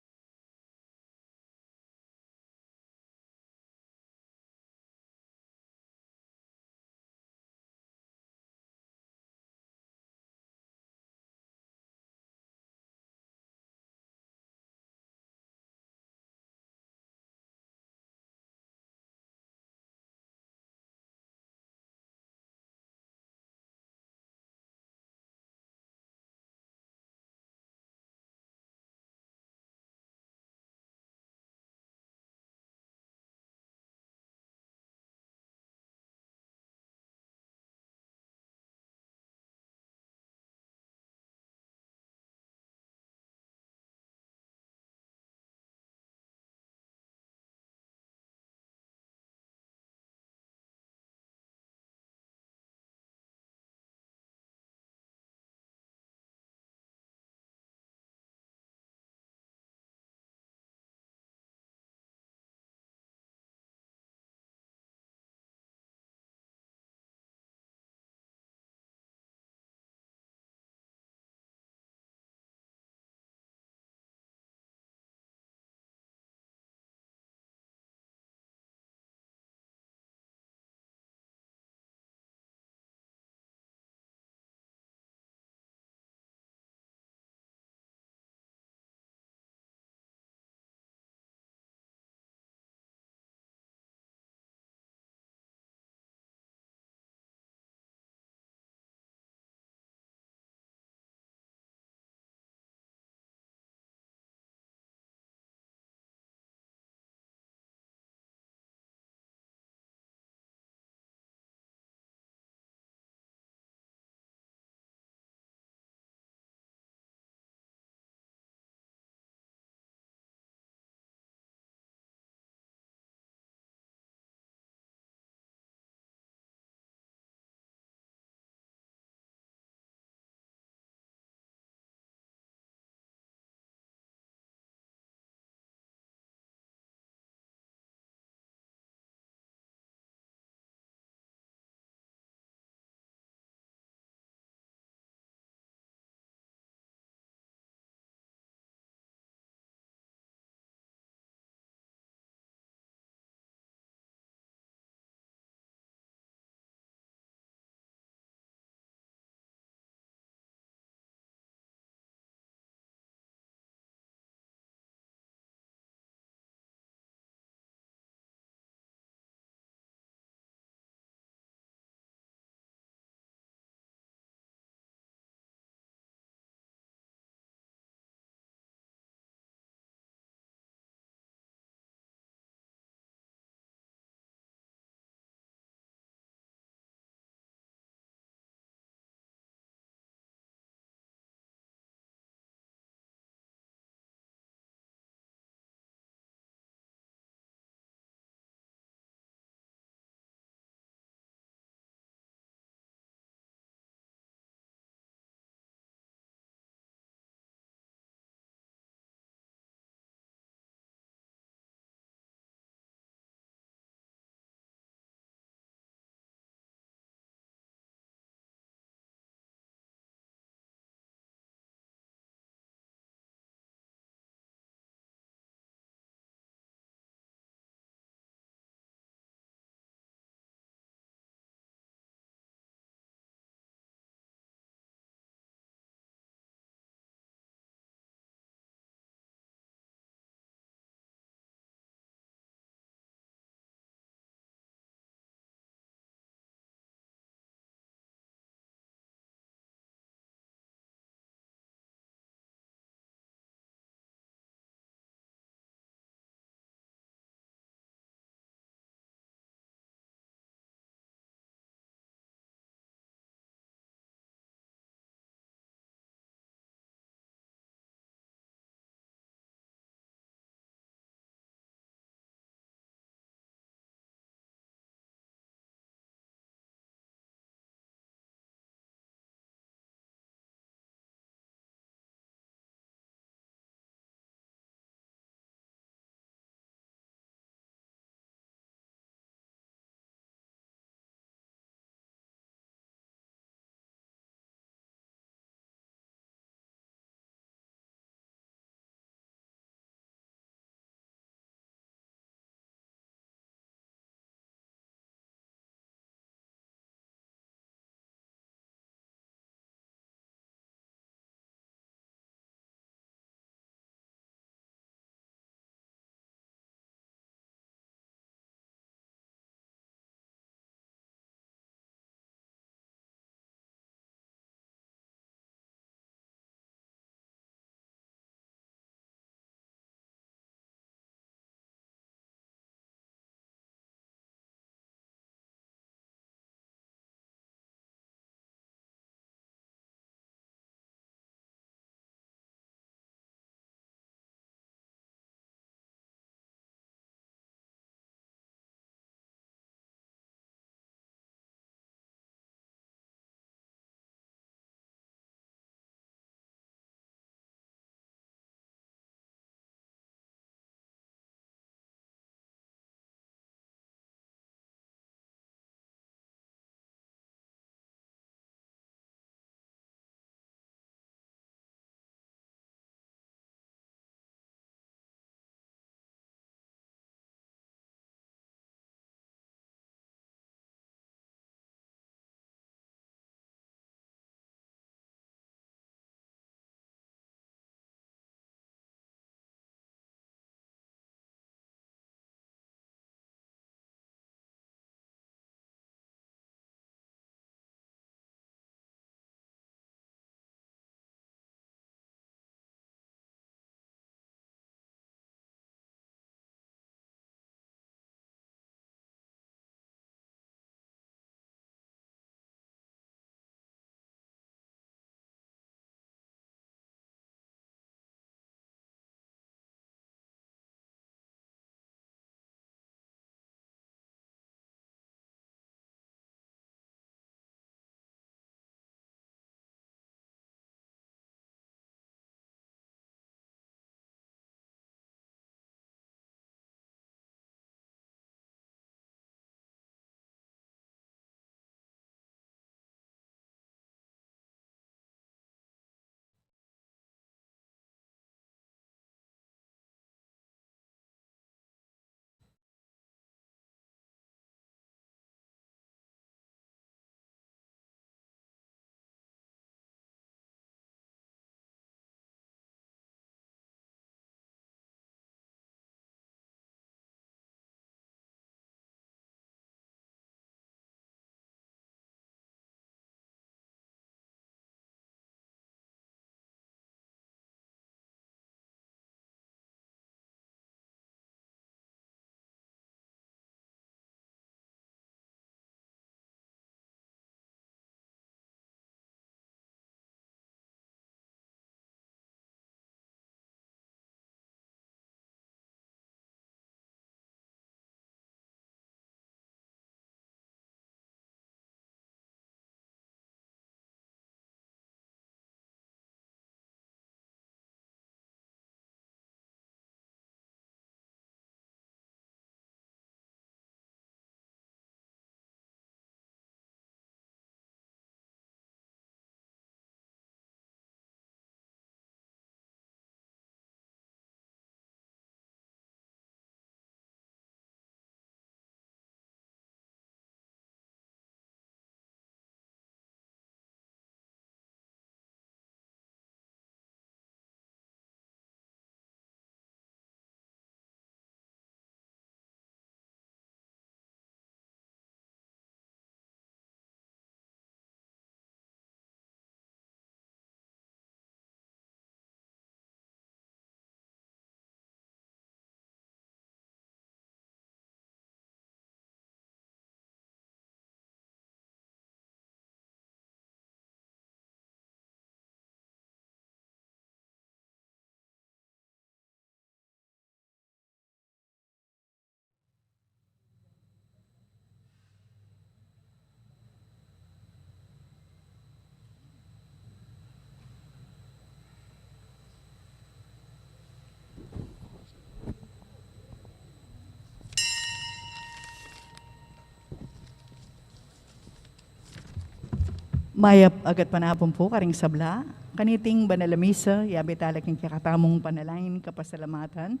Mayap agad panapon po karing sabla, kaniting banalamisa, yabi talaking kakatamong panalangin kapasalamatan,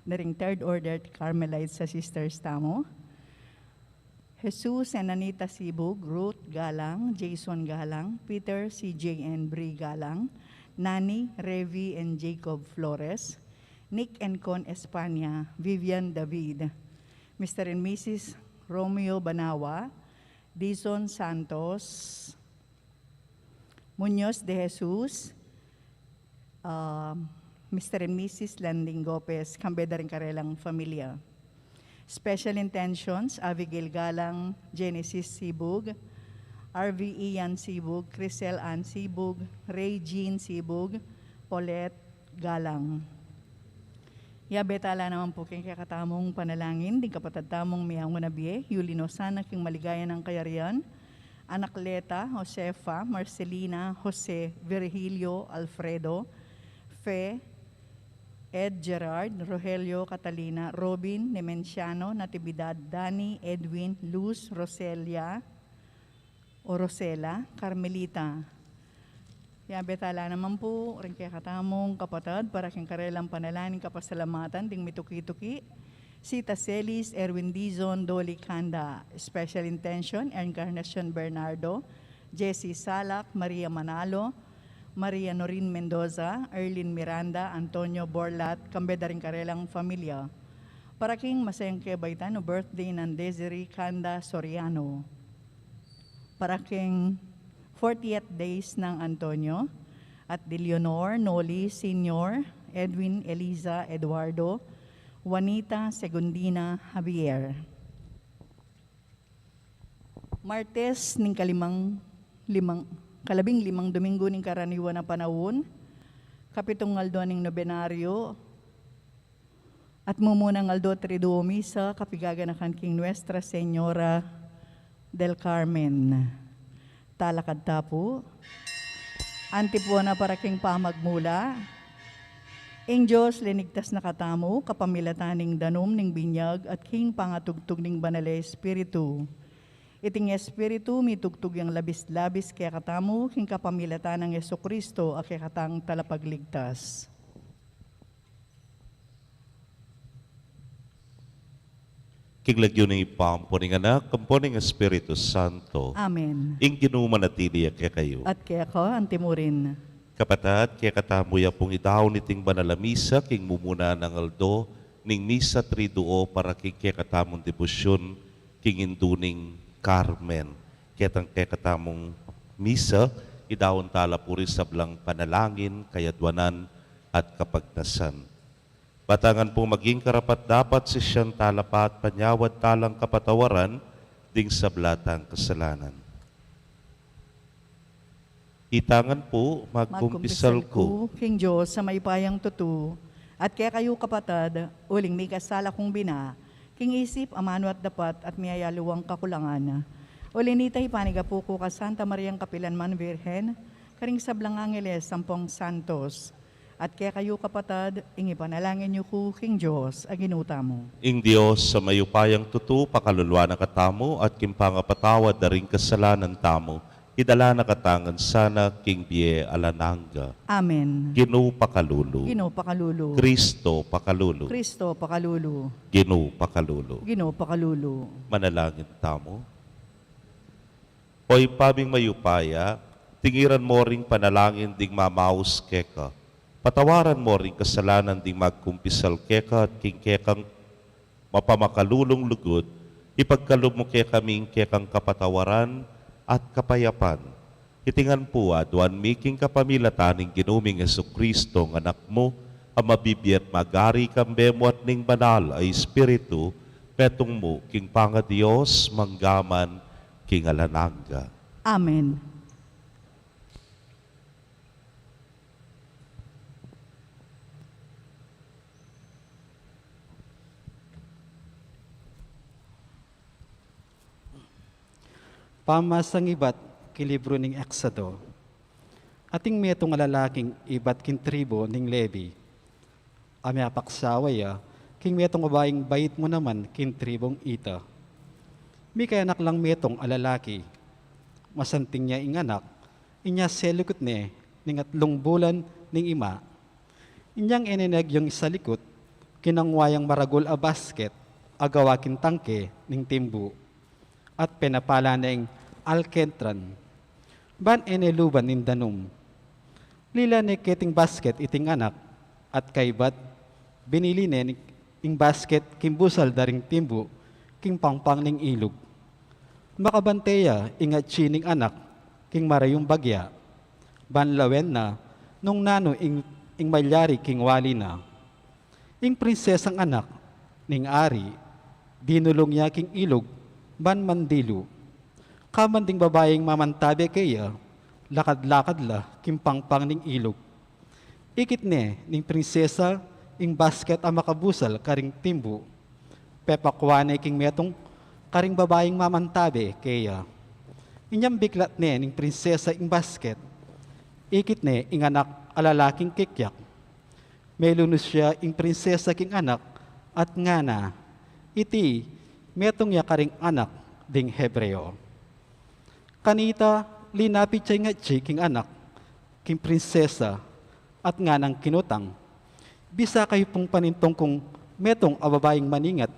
daring Third Order Carmelite sa Sisters Tamo. Jesus and Anita Sibug, Ruth Galang, Jason Galang, Peter CJ and Brie Galang, Nani, Revi and Jacob Flores, Nick and Con Espana, Vivian David, Mr. and Mrs. Romeo Banawa, Dizon Santos, Muñoz de Jesus, Mr. and Mrs. Landing Gopez, Kambeda rin karelang familia. Special intentions, Abigail Galang, Genesis Sibug, RV Ian Sibug, Crisel Ann Sibug, Ray Jean Sibug, Paulette Galang. Yabetala naman po king kakatamong panalangin, di kapatadtamong miyang manabiye, Yulino sana king maligaya ng kayarian, Anakleta, Josefa, Marcelina, Jose, Virgilio, Alfredo, Fe, Ed Gerard, Rogelio, Catalina, Robin, Nemenciano, Natividad, Dani, Edwin, Luz, Roselia, o Rosela, Carmelita. Yan, betala naman po, rin kaya katamong kapatad, para kang karelang panalanin kapasalamatan, ding mituki-tuki, Sita Celis, Erwin Dizon, Dolly Kanda, Special Intention, Encarnacion Bernardo, Jessie Salak, Maria Manalo, Maria Norin Mendoza, Erlin Miranda, Antonio Borlat, Kambeda rin karelang familia. Para king masayang kebaitan no birthday ng Desiree Kanda Soriano. Para king 40th days ng Antonio at de Leonor, Noli, Senior, Edwin, Eliza, Eduardo, Juanita, Segundina, Javier. Martes ning kalabing limang Domingo ning karaniwan na panahon, kapitong ngaldo ning nobenaryo, at mumunang ngaldo triduo misa, kapigaganakan king Nuestra Señora del Carmen. Talakad tapo, antipona para king pamagmula, ing Diyos linigtas na katamo, kapamilataning danom ning binyag, at king pangatugtog ning banale Espiritu. Iting Espiritu, mitugtog yung labis-labis kaya katamo, king kapamilatan ng Yeso Kristo, kaya katang talapagligtas. Kiglagyo ng ipampo ng anak, kampo ng Espiritu Santo. Amen. Ing ginumanatili kaya kayo. At kaya ko, antimurin. Kapatad, kaya katamuya pong idaw niting banalamisa, king mumuna ng aldo, ning misa triduo para king kaya katamong debosyon, king induning Carmen. Kaya katamong misa, idawon tala puri sablang panalangin, kayadwanan at kapagnasan. Batangan pong maging karapat dapat si siyang talapat panyawad talang kapatawaran ding sablatang kasalanan. Itangan po, magkumpisal ko. King Diyos, sa may payang tutu, at kaya kayo kapatad, uling may kasala kong bina, king isip, amano at dapat, at miyayaluwang kakulangan. Ulinitay paniga po ko ka Santa Mariang Kapilanman Virgen, karing sablang angeles, sampung santos, at kaya kayo kapatad, ingi panalangin niyo ko, King Diyos, aginuta mo. Ing Diyos, sa mayupayang tutu, pakalulwa na katamo, at kimpangapatawad na rin kasalanan tamo, idala na katangan sana, King Bie Alananga. Amen. Ginu pakalulu. Gino pakalulu. Kristo pakalulu. Kristo pakalulu. Ginu pakalulu. Gino pakalulu. Manalangin tamo. Hoy paming mayupaya, tingiran mo ring panalangin ding mamaus keka. Patawaran mo ring kasalanan ding magkumpisal keka at king kekang mapamakalulong lugod, ipagkaloob mo kaya kaming kekang kapatawaran at kapayapan. Itingan po duan miking kapamilataning ginuming Jesucristo ng anak mo, ang mabibiyat magari kambemo at ning banal ay Espiritu, petong mo king panga Diyos, manggaman king alananga. Amen. Pamasang ibat kilibro ning Exodo. Ating metong alalaking ibat kin tribo ning Levi. Ami apaksawaya, king metong babaeng bait mo naman kin tribong Ita. Mi kaya anak lang metong alalaki. masanting niya ing anak, inya selikot ne, ning 3 bulan ning ima. Inyang ineneg yung isa likot, kinangwayang maragol a basket, agawakin tangke ning timbu, at penapala na ing alkentran. Ban eneluban nin danum. Lila ne keting basket iting anak, at kaibat, binili ne ing basket kimbusal daring timbu, king pangpang ning ilog. Makabanteya ingat chining anak, king marayong bagya, banlawen na, nung nano ing malyari king wali na. Ing prinsesang anak, ning ari, dinulong niya king ilog, ban mandilo. Kamanding babaeng mamantabi kaya, lakad-lakad la, king pangpang ning ilog. Ikit ne, ning prinsesa, ing basket ang makabusal karing timbu, pepakwane king metong karing babaeng mamantabi kaya. Inyang biglat ne ning prinsesa ing basket, ikit ne ing anak alalaking kikyak. May lunos siya ing prinsesa king anak at ngana, iti metong ya karing anak ding Hebreo. Kanita linapit siya nga king anak, king prinsesa at nganang kinutang. Bisa kayo pong panintong kung metong ababaing maningat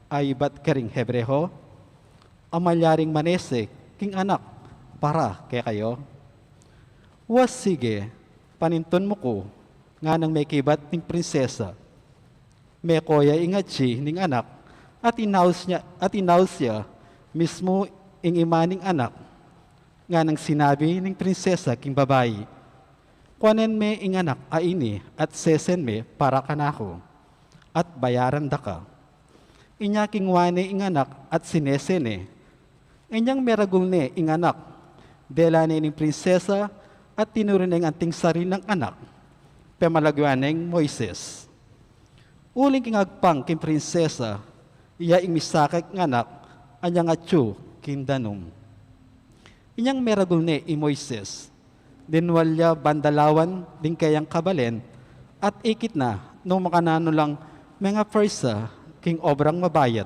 ay ba't karing Hebreho? Amalyaring manese, king anak, para kaya kayo? Was sige, paninton mo ko, nga nang may kibat ning prinsesa. May koya ingatsi ning anak, at inaus siya, mismo ing imaning anak, nga nang sinabi ning prinsesa king babayi, kuanen me ing anak aini at sesen me para kanako, at bayaran da ka. Inya king wane ing anak at sinesene. Inyang meragul ne ing anak, dela ne ning prinsesa at tinurin ng anting sarilang anak, pemalagwaneng Moises. Uling king agpang king prinsesa, iya ing misakak ng anak, anyang atyo king danum. Inyang meragul ne ing Moises, dinwalya bandalawan din kayang kabalen at ikit na nung makanano lang mga persa king obrang mabayat.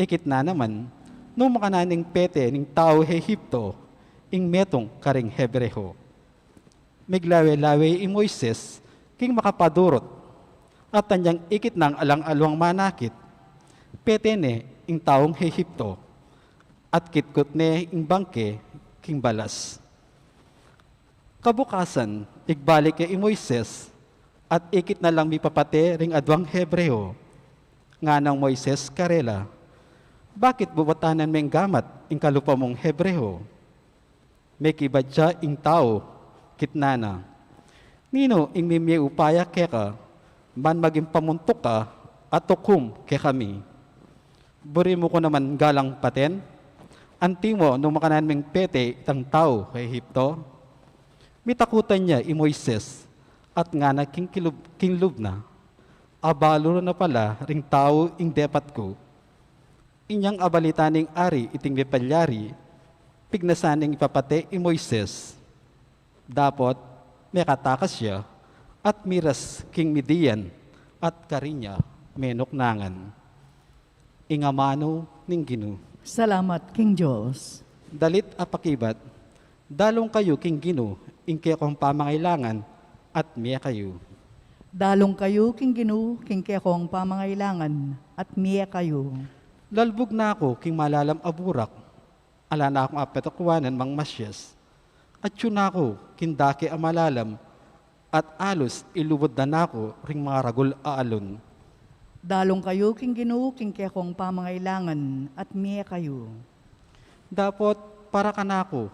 Ikit na naman nung makananing pete ning tao Ehipto ing metong karing Hebreho. Miglawe-lawe ing Moises king makapadurot at tanyang ikit ng alang-alwang manakit. Pete ne ing taong Ehipto at kitkot ne ing bangke king balas. Kabukasan, igbalik kay Moises at ikit na lang mipapate ring adwang Hebreo. Nga ng Moises karela, bakit bubatanan meng gamat ing kalupa mong Hebreo? May kibadya ing tao, kitnana. Nino ing mimye upaya keka, man maging pamuntok ka at tukum ke kami. Buri mo ko naman galang paten, antimo nung makanan meng pete itang tao kay Ehipto. Mitakutan niya i Moises at nga na kinlub na. Abalo na pala ring tao ing depat ko. Inyang abalitaning ari iting lipalyari, pignasaning ipapate i Moises. Dapot, may katakas siya at miras king Midian at karinya menok nangan. Ingamano ning Gino. Salamat, King Diyos. Dalit apakibat, dalong kayo king Gino, ingke kong pamangailangan at miya kayo. Dalong kayo, King Ginu, King Kekong pamangailangan, at miya kayo. Lalbog na ako king malalam aburak, ala na akong apetakwanan mang masyes. At yun ako kindake amalalam, at alos ilubod na ako ring mga ragul aalon. Dalong kayo, King Ginu, King Kekong pamangailangan, at miya kayo. Dapat para ka na ako,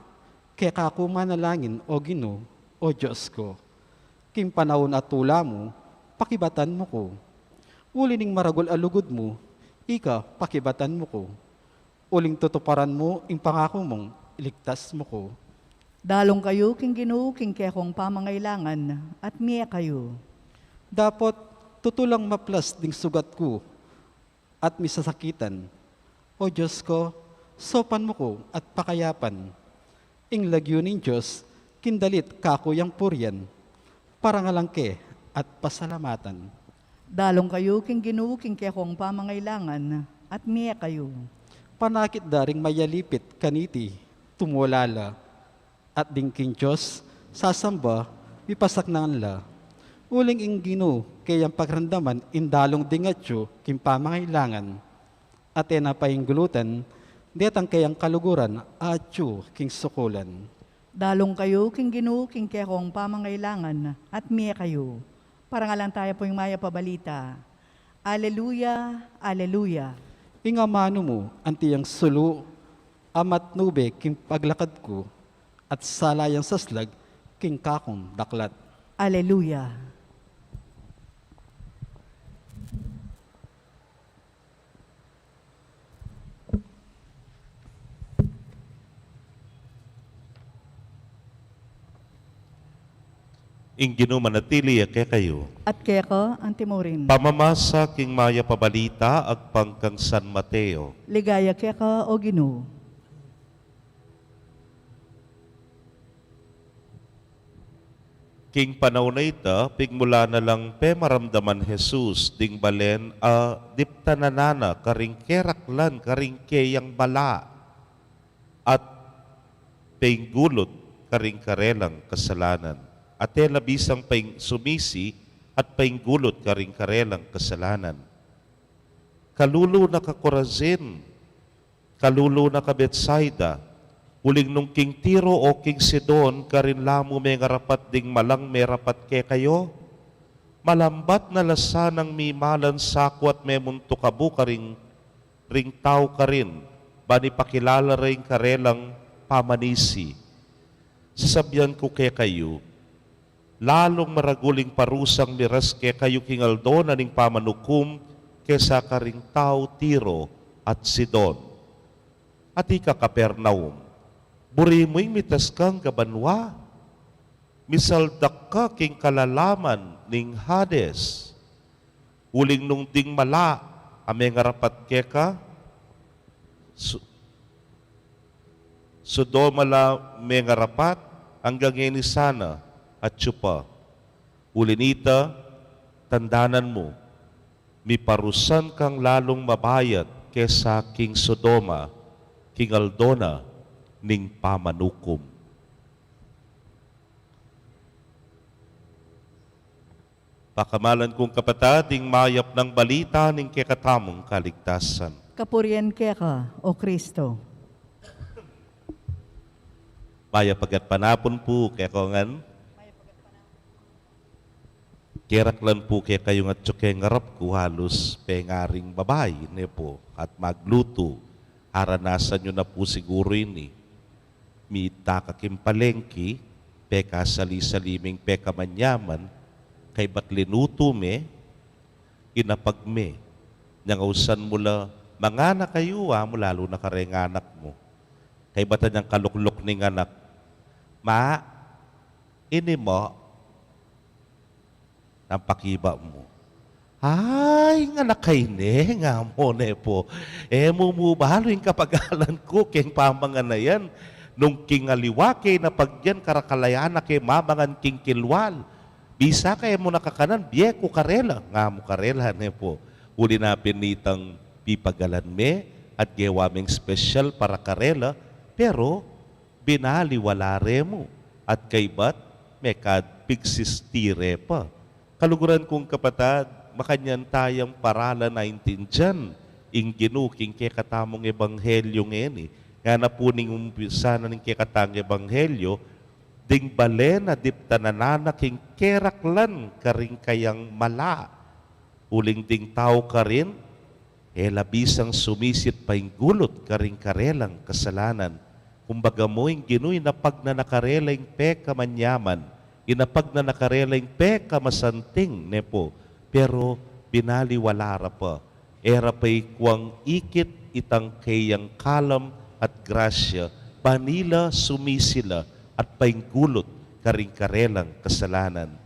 kaya kako manalangin o Gino, o Diyos ko. King panahon at tula mo, pakibatan mo ko. Ulining maragol alugod mo, ika pakibatan mo ko. Uling tutuparan mo, ing pangako mong iligtas mo ko. Dalong kayo, King Ginu, King Kekong pamangailangan, at miya kayo. Dapat tutulang maplas ding sugat ko at misasakitan. O Diyos ko, sopan mo ko at pakayapan. Ing lagyo ning Diyos, kindalit kakuyang puryan, parangalangke at pasalamatan. Dalong kayo, King Ginu, King Kekong pamangailangan, at miya kayo. Panakit daring mayalipit kaniti, tumulala, at dingking Diyos, sasamba, ipasak na la. Uling ing Gino, kayang pagrandaman, indalong dingatyo, kim pamangailangan, at enapaing gulutan, detang kayang kaluguran, atyo, king sukulan. Dalong kayo, king Gino, king kekong pamangailangan, at miya kayo. Para nga lang tayo po yung maya pabalita. Aleluya, aleluya. Inga mano mo, antiyang sulu, amat nube, king paglakad ko, at salayang saslag, king kakong daklat. Aleluya. Ing ginumanatili ake kayo. At keko, ang timurin. Pamamasa king maya pabalita ag pangkang San Mateo. Ligaya keko o Gino. King panahon na ita, pigmula na lang pe maramdaman Jesus, ding balen dipta nanana, karing keraklan, karing keyang bala, at penggulot, karing karelang kasalanan. At labisang peng sumisi, at penggulot, karing karelang kasalanan. Kalulo na ka Corazin, kalulo na ka Betsaida, uling nung king Tiro o king Sidon, karin lamo may ngarapat ding malang may rapat ke kayo. Malambat na lasanang mimalan sako at may munto kabu karing ring tao karin, bani pakilala ring karelang pamanisi. Sasabyan ko ke kayo, lalong maraguling parusang miras ke kayo king Aldo na ning pamanukum kesa karing tao Tiro at Sidon. At ika Kapernaum, buri mo'y mitas kang kabanwa, misaldak ka king kalalaman ning Hades. Uling nung ding mala, ame ngarapat keka, Sodoma la may ngarapat, hanggang ini sana, at tsupa. Ulinita, tandanan mo, miparusan kang lalong mabayad kesa king Sodoma, king Aldona, ning pamanukom. Pakamalan kong kapatid, mayap ng balita ning kekatamong kaligtasan. Kapurian keka o Kristo. Maya pagat panapon po kekongan. Keraklan po kaya kayo nga tsuke ngarap ko halos pengaring babae ne po at magluto. Aranasan nyo na po siguro ini. Mita kakimpalengki, peka sali-saliming peka manyaman, kay ba't linuto me, inapag me. Nangausan mula, mga anak kayo mo lalo na kareng anak mo. Kay ba't niyang kaluklok ning anak, ma, ini mo, ng pakiba mo. Ay, nga nakayne, nga mo ne po. Mumubalo yung kapagalan ko, keng pamanga na yan. Nung king aliwake na pagyan karakalayan na kay mamangan king kilwal. Bisa kaya mo nakakanan, biye ko karela. Nga mo karela ne po. Uli na pinitang pipagalan me at gewaming special para karela. Pero binaliwalare mo. At kay bat, may kadpigsistire pa. Kaluguran kong kapatid, makanyan tayang parala na intindihan. Ing ginuking kay katamong ebanghelyo ngeni. Nga na po ning umpisa na ning kekatang ebanghelyo, ding bale na dipta nananaking keraklan karing kayang mala. Uling ding tao ka rin, labisang sumisit pa yung gulot karing karelang kasalanan. Kumbaga mo yung ginuy na pag na nakarela yung peka manyaman, inapag na nakarela yung peka masanting, ne po. Pero binaliwalara pa. Era pa'y kuwang ikit itang kayang kalam at grasya, panila sumisila at painggulot karing karelang kasalanan.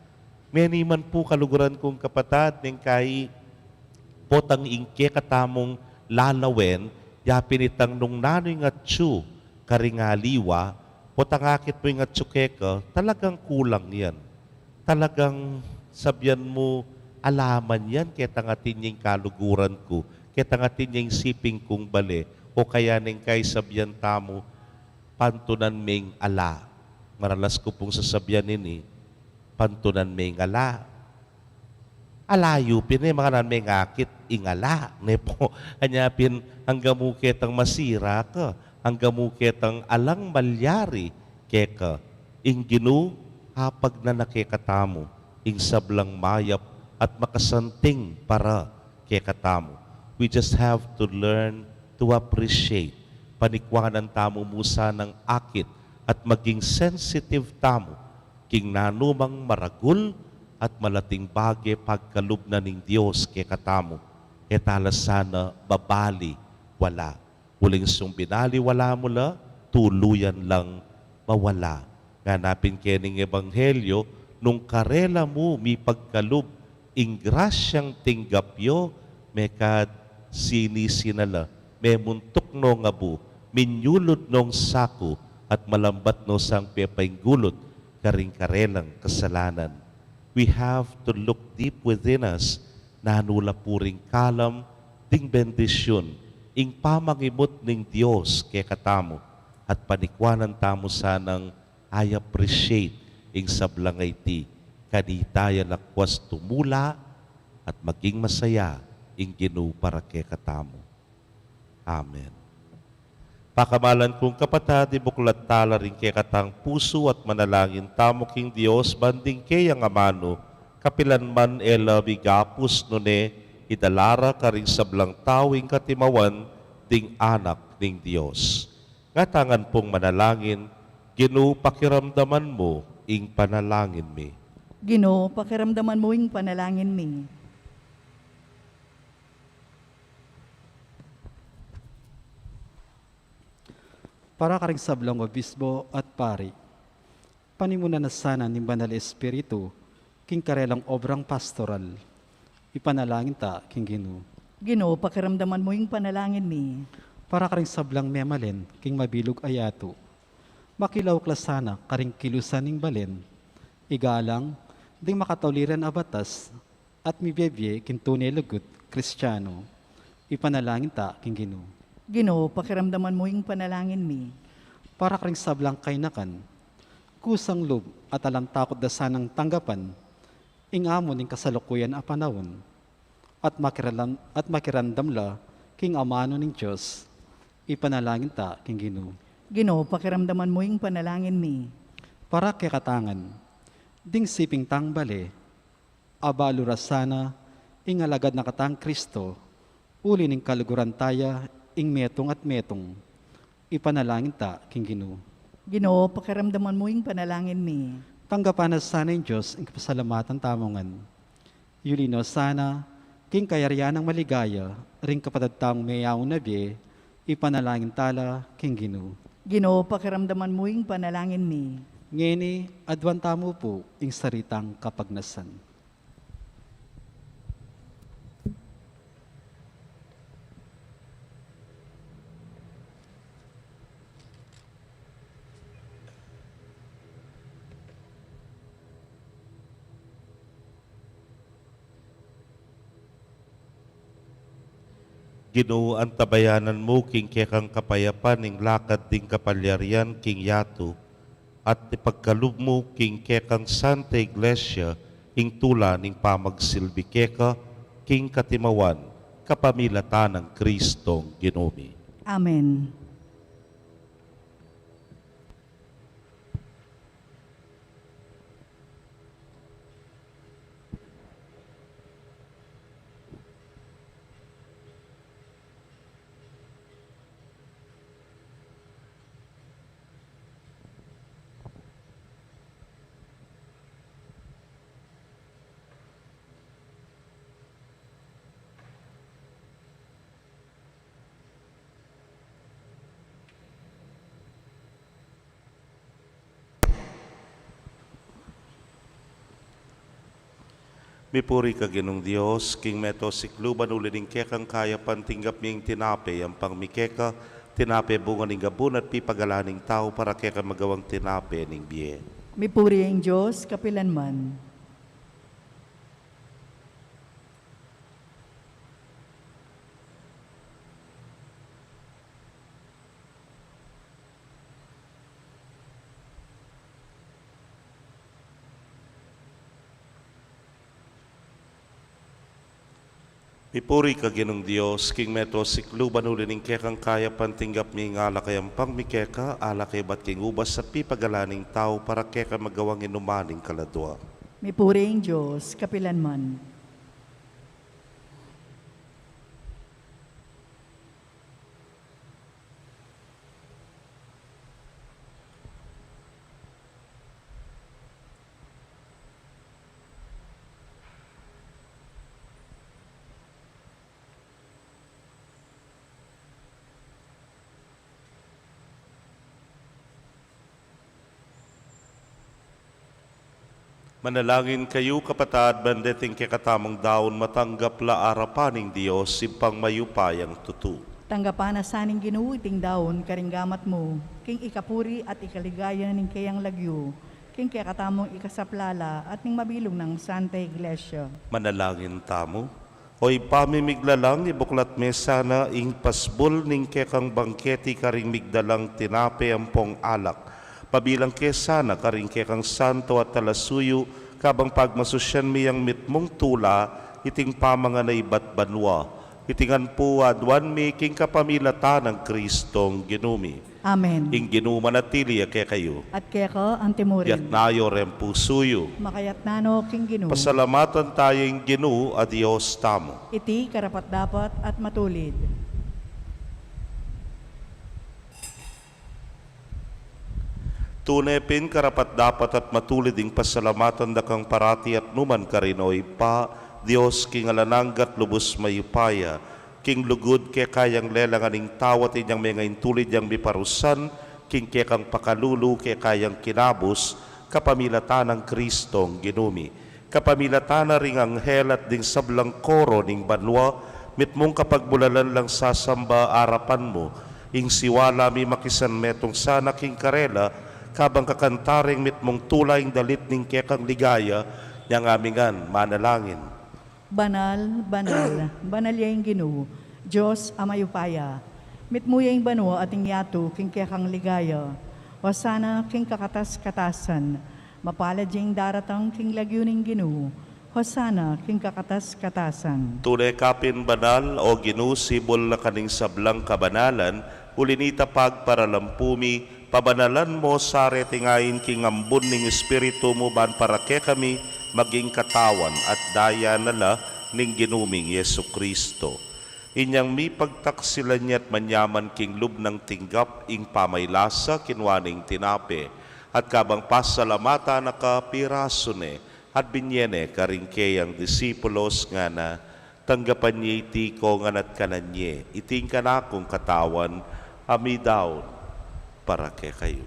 Meni man po kaluguran kong kapatid, ng kay potang ingke katamong lalawen, yapin itang nung nanoy nga tsu, karing aliwa, potang akit mo yung nga tsukeka, talagang kulang yan. Talagang sabyan mo, alaman yan, ketangatin yung kaluguran ko, ketangatin yung siping kong bale, o kaya ning kay sabyan tamo, pantunan ming ala. Maralas ko pong sasabihan ini, pantunan ming ala. Alayo pin mga nan may ngakit ingala. Ne po, anyapin hanggang mukit ang masira ka, hanggang mukit ang alang malyari keka, ing ginu hapag na nakikatamo, ing sablang mayap at makasanting para kekatamo. We just have to learn to appreciate panikwanan tamo musa ng akit at maging sensitive tamo, king nanumang maragul at malating bagay pagkalub na ning Diyos kay katamo. Etalas sana babali wala. Uling sung binali wala mula, tuluyan lang mawala. Ganapin kening ebanghelyo, nung karela mo mi pagkalub, ing grasyang tinggapyo, mekad sinisinala, may muntok no nga bu, minyulod nong sako, at malambat no sang pepainggulot, karing karelang kasalanan. We have to look deep within us na nula puring kalam ting bendisyon ing pamangimot ning Dios kay katamo at panikwanan tamo sanang I appreciate ing sablangay ti kaditaya lakwas tumula at maging masaya ing Ginoo para kay katamo. Amen. Pakamalan kong kapatad, ibuklat tala rin kay katang puso at manalangin tamo king Dios, banding kay ang amano, kapilan man ela bigapus nune, idalara ka rin sablang tawing katimawan, ding anak ning Dios. Ngatangan pong manalangin, Ginoo pakiramdaman mo, ing panalangin mi. Ginoo, pakiramdaman mo ing panalangin mi. Para karing sablong obispo at pari, panimuna na sana ni Banal Espiritu, king karelang obrang pastoral, ipanalangin ta king Ginoo. Ginoo, pakiramdaman mo ing panalangin mi. Para karing sablang memalen, king mabilog ayato, makilaw klasana karing kilusan ning balen, igalang, ding makatauliran a batas, at mibebye kin tunay lugut, Kristiyano, ipanalangin ta king Ginoo. Ginoo, pakiramdaman mo ing panalangin mi. Para karing sablang kainakan, kusang loob at alang takot da sanang tanggapan, ingamo ning kasalukuyan a panahon, at makirandam la king amano ning Diyos, ipanalangin ta king Ginoo. Ginoo, pakiramdaman mo ing panalangin mi. Para kay katangan, ding siping tangbale, abalo rasana, ing alagad na katang Kristo, uli ning kaluguran taya, ing metong at metong, ipanalangin ta king Ginoo. Ginoo, pakiramdaman mo ing panalangin mi. Tanggapan na sana ng Diyos ang kapasalamatan tamongan. Yulino sana, king kayarian ng maligaya, ring kapatid taong mayaw na biye, ipanalangin tala king Ginoo. Ginoo, pakiramdaman mo ing panalangin mi. Ngeni, adwan tamo po ing saritang kapagnasan. Ginoo ang tabayanan mo king kekang kapayapan ning lakad ding kapalyarian king yato at ipagkalub mo king kekang Santa Iglesia ing tula ning pamagsilbi keka king katimawan kapamilatan ng Kristong Ginoomi. Amen. Mipuri ka Ginong Dios, king meto sikluban ulining kekang kaya pantinggap ming tinape, ang pangmikeka, tinape bunga ning gabun at pipagalaning tao para keka magawang tinape ning biye. Mipuri ang Diyos, kapilanman. Mipuri ka ginong Diyos, king meto sikluban uli ning kekang kaya pantinggap mi nga alakayang pang mi keka, alakay bat king ubas at pipagalaning tao para keka magawang inumaning kaladwa. Mipuring Diyos, kapilan man. Manalangin kayo kapatad, bandeting kekatamang daon, matanggap la arapaning Diyos, simpang mayupayang tutu. Tanggapan na saning ginuwiting daon, karinggamat mo, king ikapuri at ikaligaya ning kayang lagyo, king kakatamong ikasaplala at ning mabilong ng Santa Iglesia. Manalangin tamo. Hoy pamimiglalang ibuklat mesana ing pasbol ning kekang bangketi karing migdalang tinape ampong alak. Pabilang kesana karing kekang santo at talasuyo kabang pagmasusyan miyang mitmong tula iting pamanga na ibat banwa. Itingan po adwan making kapamilata ng Kristong ginumi. Amen. Ing ginuman at tiliya kaya kayo. At keka ang Yat timurin. nayo rempusuyo. Makayat nano king ginu. Pasalamatan tayong ginu a Diyos tamo. Iti karapat dapat at matulid. Tunepin karapat dapat at matuliding pasalamatan dakang parati at numan karinoy pa, Diyos king alananggat lubos mayupaya, king lugod ke kayang lelanganing tawat inyang mga intulid yang biparusan, king kekang pakalulu ke kayang kinabos, kapamilata ng Kristong ginumi. Kapamilata na ring anghel at ding sablang koro ning banwa, mitmong kapagbulalan lang sasamba arapan mo, ing siwala mi makisan metong sana king karela, kabang kakantaring mitmong tulaing dalit ning kekang ligaya, niyang amingan manalangin. Banal, banal, banal yung ginu, Diyos amayupaya. Mitmuya yung banwa ating yato, king kekang ligaya. Wasana king kakatas-katasan, mapalad yung daratang king lagyuning ginu. Hosana king kakatas-katasan. Tunay kapin banal o ginusibol na kaning sablang kabanalan, ulinita pagparalampumi, pabanalan mo sa retingayin king ambon ning espiritu mo ban para ke kami maging katawan at daya nala ning ginuming Yesu Kristo. Inyang mi pagtaksilan niya't manyaman king lub ng tinggap ing pamaylasa kinwaning tinape at kabang pasalamata na kapirasone at binyene karingkeyang disipulos nga na tanggapan niya iti ko nga nat kananye iting kanakong katawan ami daw para ke kayo.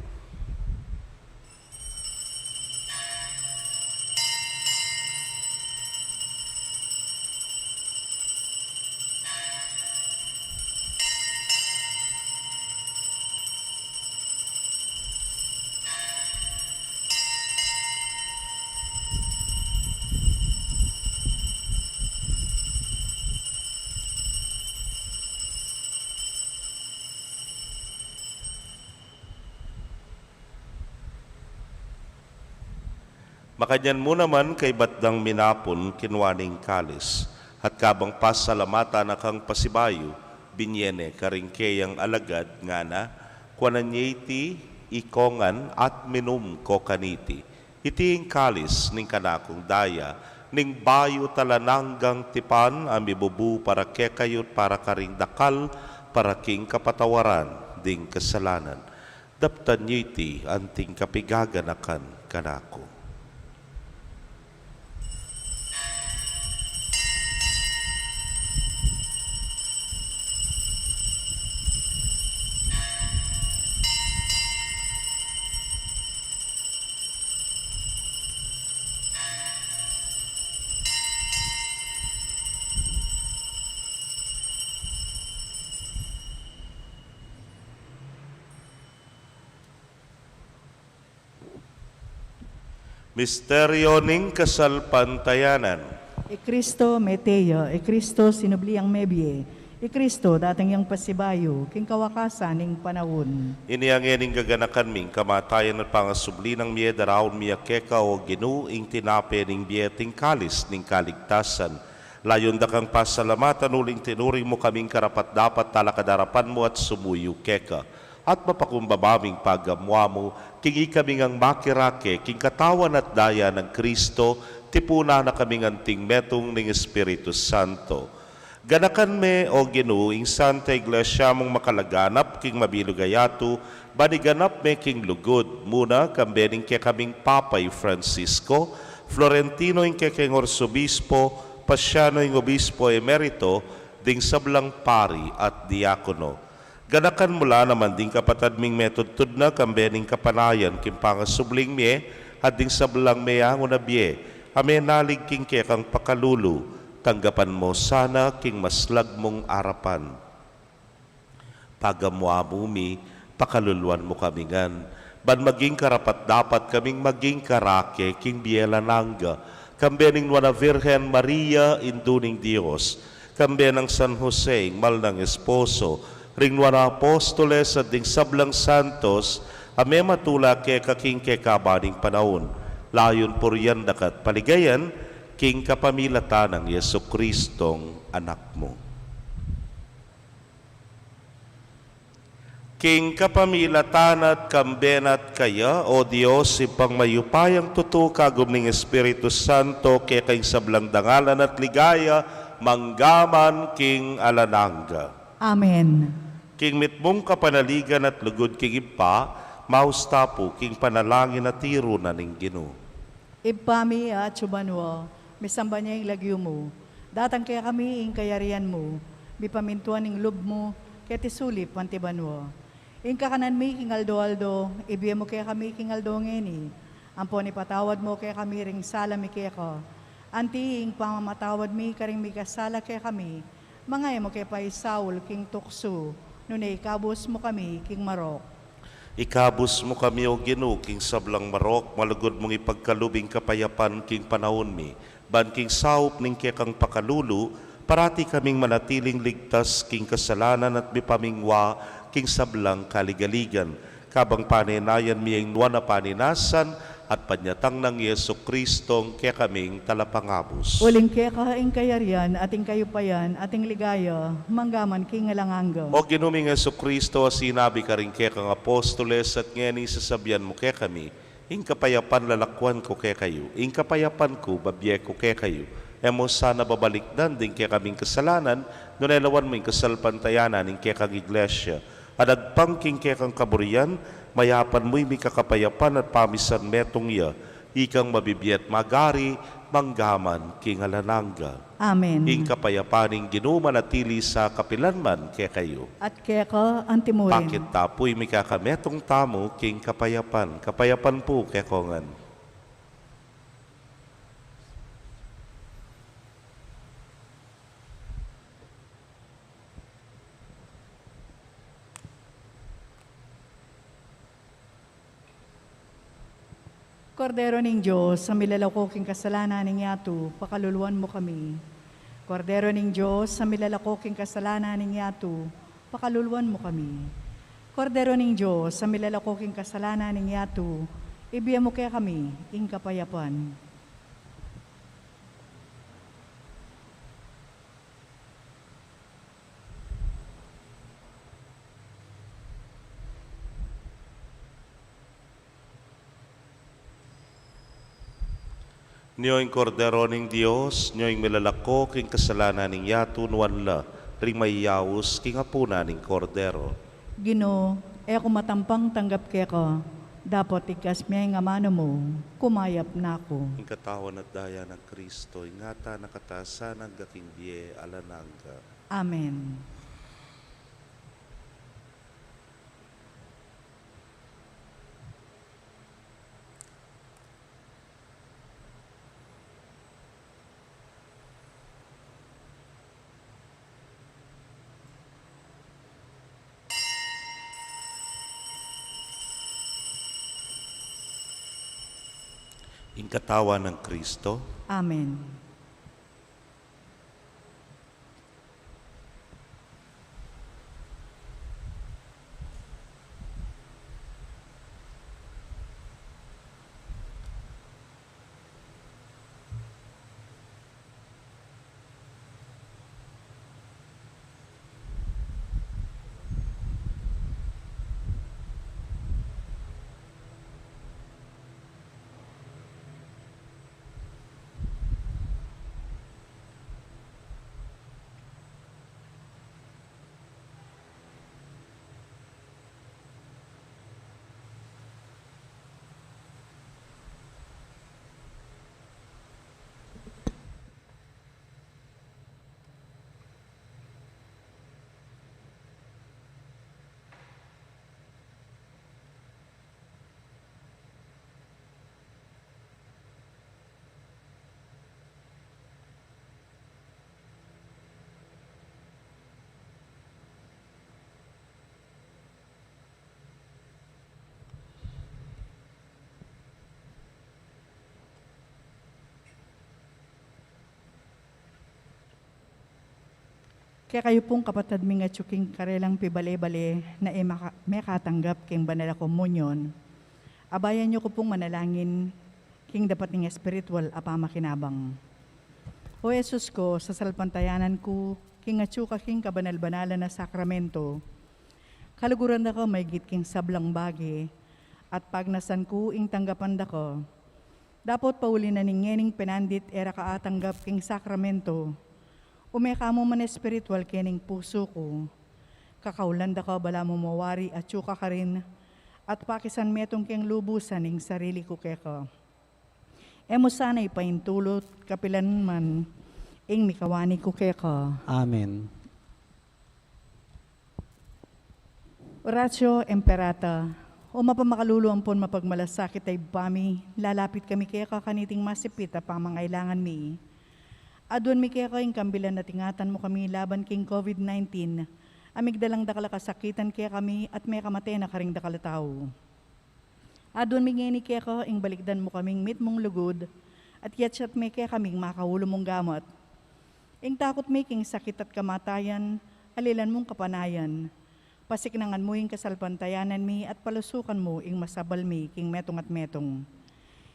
Makanyan mo naman kay batdang minapon kinwaning kalis, at kabang pasalamata na kang pasibayo, binyene karingkeyang alagad nga na, kwananyeti ikongan at minum ko kaniti. Itiing kalis ning kanakong daya, ning bayo talananggang tipan amibubu para kekayot para karing dakal, para king kapatawaran ding kasalanan. Daptan niyo iti anting kapigaganakan kanako. Misteryo ning kasalpantayanan. E Kristo meteya, e Kristo sinubliang mebye, e Kristo dating yang pasibayo, king kawakasan ning panahon. Iniangin ning gaganakan ming kamatayan at pangasubli ng miye daraon miya keka o ginu ing tinape ning biyeting kalis ning kaligtasan. Layon da kang pasalamatan uling tinuring mo kaming karapat dapat talakadarapan mo at sumuyo keka. At mapakumbabaming paggamwa mo, kingi kaming ang makirake, king katawan at daya ng Kristo, tipuna na kaming anting metong ng Espiritu Santo. Ganakan me o ginuing Santa Iglesia mong makalaganap, king mabilugayatu, baniganap me king lugod, muna kambening kaya kaming Papay Francisco, Florentino ing kekeng Orsobispo, Pasyano ing Obispo Emerito, ding sablang pari at diakono. Ganakan mula naman ding kapatad ming metod na kambening kapanayan kim pangasubling mie, at ding sablang meyango na bie, ame nalig king kekang pakalulu, tanggapan mo sana king maslag mong arapan. Pagamwa mumi, pakaluluan mo kamingan, ban maging karapat dapat kaming maging karake king biela nangga, kambening nuana Virgen Maria induning Dios, kambenang San Jose mal ng esposo, ring nuana apostoles at ding sablang santos, ame matula ke kaking ke kabaning panahon, layon puryan dakat paligayan, king kapamilatan ng Yesu Kristong anak mo. King kapamilatan at kambenat kaya, o Diyos, ipang mayupayang tuto kagum ng Espiritu Santo, kaya kayong sablang dangalan at ligaya, manggaman king alananga. Amen. King mitmong kapanaligan at lugod king ipa, maustapo king panalangin at tiro na ning Ginoo. Ipami at subanwa, misamba niya yung lagyo mo. Datang kaya kami ing kayarian mo, bipamintuan ing lub mo, kaya tisulip pantibanwa. Ing kakanan mi king aldo-aldo, ibiya mo kaya kami king aldo ngeni. Ampon ipatawad mo kaya kami ring sala mi kaya ka. Anti ing pamamatawad mi karing mi kasala kaya kami, mga mo kaya pa Saul king tukso, nunay kabus mo kami king marok. Ikabus mo kami o Ginoo king sablang marok, malugod mong ipagkalubing kapayapan king panahon mi, ban king saup ning kekang pakalulu, parati kaming manatiling ligtas king kasalanan at bipamingwa king sablang kaligaligan. Kabang paninayan miyang nuwan na paninasan at panyatang ng Yesu Kristong kaya kaming talapangabos. Uling kaya ka ing kayarian, ating kayupayan, ating ligaya, manggaman king alanganga. O ginuming Yesu Kristo, sinabi ka rin kaya kang apostoles at ngeni sasabihan mo kaya kami, ing kapayapan lalakwan ko kaya kayo, ing kapayapan ko babye ko kaya kayo. Emo sana babalikdan din kaya kaming kasalanan, nunelawan mo ing kasalpantayanan ing kaya kang iglesia. At agpangking kaya kang kaburian, mayapan mo'y may kakapayapan at pamisan metong iya, ikang mabibiyat magari, manggaman king alananga. Amen. Ing kapayapaning ginumanatili sa kapilanman kaya kayo. At kaya ka antimurin. Bakit tapoy may kakametong tamo king kapayapan? Kapayapan po kaya kongan. Kordero ning Diyos, sa milalakoking kasalanan ning yatu, pakaluluan mo kami. Kordero ning Diyos, sa milalakoking kasalanan ning yatu, pakaluluan mo kami. Kordero ning Diyos, sa milalakoking kasalanan ning yatu, ibiya mo kaya kami, ing kapayapan. Niyo'y kordero ning Diyos, niyo'y milalako king kasalanan ning yatu nuan la, ring mayawos king apuna ning kordero. Gino, ako matampang tanggap kaya ka, dapat ikas miya nga mano mo, kumayap na ako. Ing katawan at daya ng Kristo, ingata nakatasan ang gaking biye alananga. Amen. Ing katawan ng Kristo, Amen. Kaya kayo pong kapatid mi nga tsuking karelang pibale-bale na may katanggap king banal na komunyon. Abayan niyo ko pong manalangin king dapat ng espiritual apamakinabang. O Jesus ko, sa salpantayanan ko, king atsuka king kabanal-banalan na sakramento, kaluguran na ko may git king sablang bagi, at pagnasan ko ing tanggapan da ko, dapat pauli na ningening penandit era kaatanggap king sakramento, umeka mo man espiritual kening puso ko, kakaulan da ka bala mo mawari at tsuka ka rin, at pakisan metong king lubusan ing sarili ko keka. Emo sana ipaintulot kapilan man ing mikawani ko keka. Amen. Oratio Imperata, o mapamakaluluan pon mapagmalasakit ay pami, lalapit kami keka kaniting masipit a pamangailangan mi. Adun mi kaya kayong kambilan na tingatan mo kami laban king COVID-19, amigdalang dakala kasakitan kaya kami at may kamatay na karing dakala tao. Adun mi ngeni kaya ka ing balikdan mo kaming mit mong lugod, at yatsyat may kaya kaming makaulo mong gamot. Ing takot may king sakit at kamatayan, alilan mong kapanayan. Pasiknangan mo ing kasalpantayanan mi at palusukan mo ing masabal mi king metong at metong.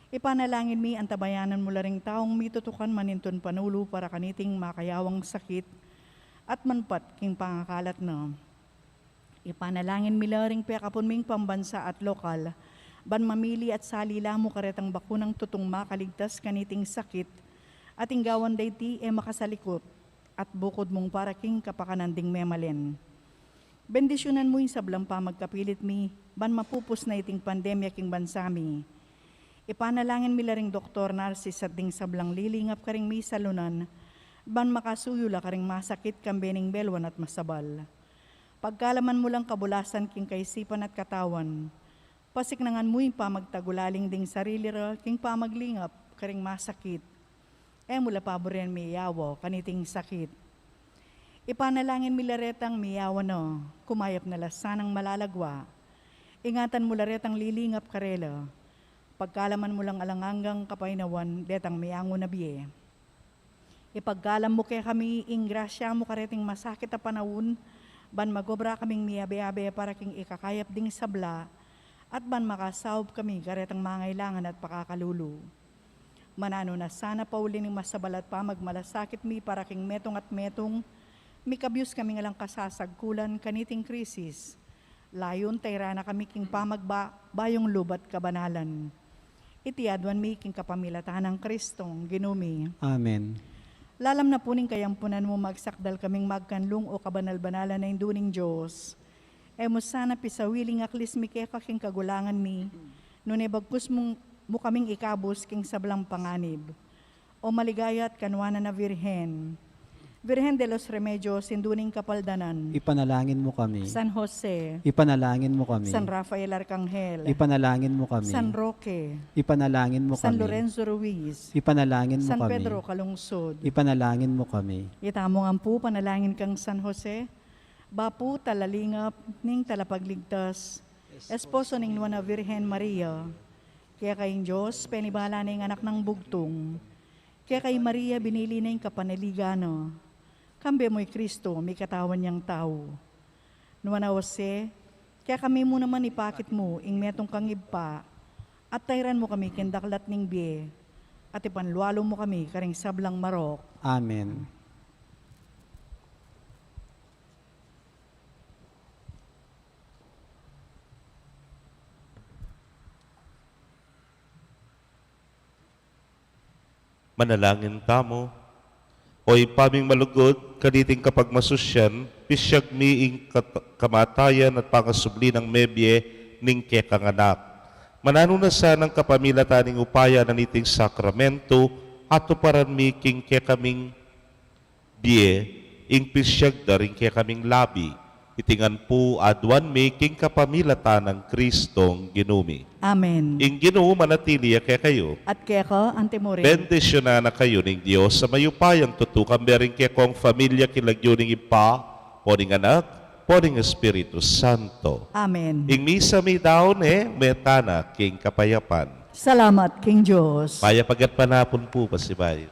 Ipanalangin mi ang tabayanan mo laring taong mitutukan maninton panulo para kaniting makayawang sakit at manpat king pangakalat na. Ipanalangin mi laring pekapon ming pambansa at lokal, ban mamili at salila mo karetang bakunang tutong makaligtas kaniting sakit at inggawan dayti makasalikot at bukod mong para king kapakananding memalen. Bendisyonan mo yung sablang pa magkapilit mi, ban mapupos na iting pandemya king bansami. Ipanalangin mi laring Dr. Narcis at ding sablang lilingap karing mi salunan, ban makasuyula karing masakit kambening belwan at masabal. Pagkalaman mo lang kabulasan king kaisipan at katawan, pasiknangan mo yung pamagtagulaling ding sarili ra king pamaglingap karing masakit. Mula paboren mi yawo kaniting sakit. Ipanalangin mi laretang miyawa no, kumayap na lasanang malalagwa. Ingatan mo laretang lilingap karela, pagkalaman mo lang alanganggang kapainawan, detang miyango na biye. Ipagkalam mo kay kami, ing grasya mo kareting masakit a panahon, ban magobra kaming miyabe-abe para king ikakayap ding sabla, at ban makasawb kami karetang mangailangan at pakakalulu. Manano na sana pauli ng masabal at pamagmalasakit mi para king metong at metong, mikabyus kami ngalang kasasagkulan kaniting krisis. Layon tayra na kami king pamagbayong lubat kabanalan. Itiadwan mi king kapamilatan ng Kristong ginumi. Amen. Lalam na puning kayampunan mo magsakdal kaming magkanlong o kabanal-banalan na induning Diyos. Mo sana pisawiling aklis mi kaya kaking kagulangan mi, nune bagkus mo kaming ikabos king sablang panganib. O maligaya at kanwana na Virhen. Virgen de los Remedios, induning kapaldanan. Ipanalangin mo kami. San Jose. Ipanalangin mo kami. San Rafael Arcangel. Ipanalangin mo kami. San Roque. Ipanalangin mo San kami. Lorenzo Ruiz. Ipanalangin mo San kami. Pedro Calungsod. Ipanalangin mo kami. Itamo nga po, panalangin kang San Jose. Bapu talalingap ning talapagligtas. Esposo ning Nuana Virgen Maria. Kaya kayong Diyos, penibala na yung anak ng bugtong. Kaya kay Maria binili na yung kapanaligano. Kambe mo'y Kristo, may katawan niyang tao. Nuana Jose, kaya kami mo naman ipakit mo, ing metong kangibpa, at tayran mo kami kendaklat ning biye, at ipanlualo mo kami karing sablang marok. Amen. Manalangin tamo. Oy paming malugod, kaniting kapag masusyan, pisyag miing kamatayan at pangasubli ng mebye ning kekang anak. Manano na sanang kapamilataning upaya na niting sakramento at tuparan mi king kekaming biye, ing pisyag da rin kekaming labi. Itingan po adwan mi king kapamilatan ng Kristong ginumi. Amen. Ing Ginoo manatili kaya kayo. At kaya ka, antemore. Bendisyonan na kayo ng Diyos sa mayupayang tutukan bering kaya kong familia kilagyo ng ipa, o ng anak, o ng Espiritu Santo. Amen. Ing misa mi daon metana king kapayapan. Salamat, King Diyos. Paya pagat panapon po pasibayo.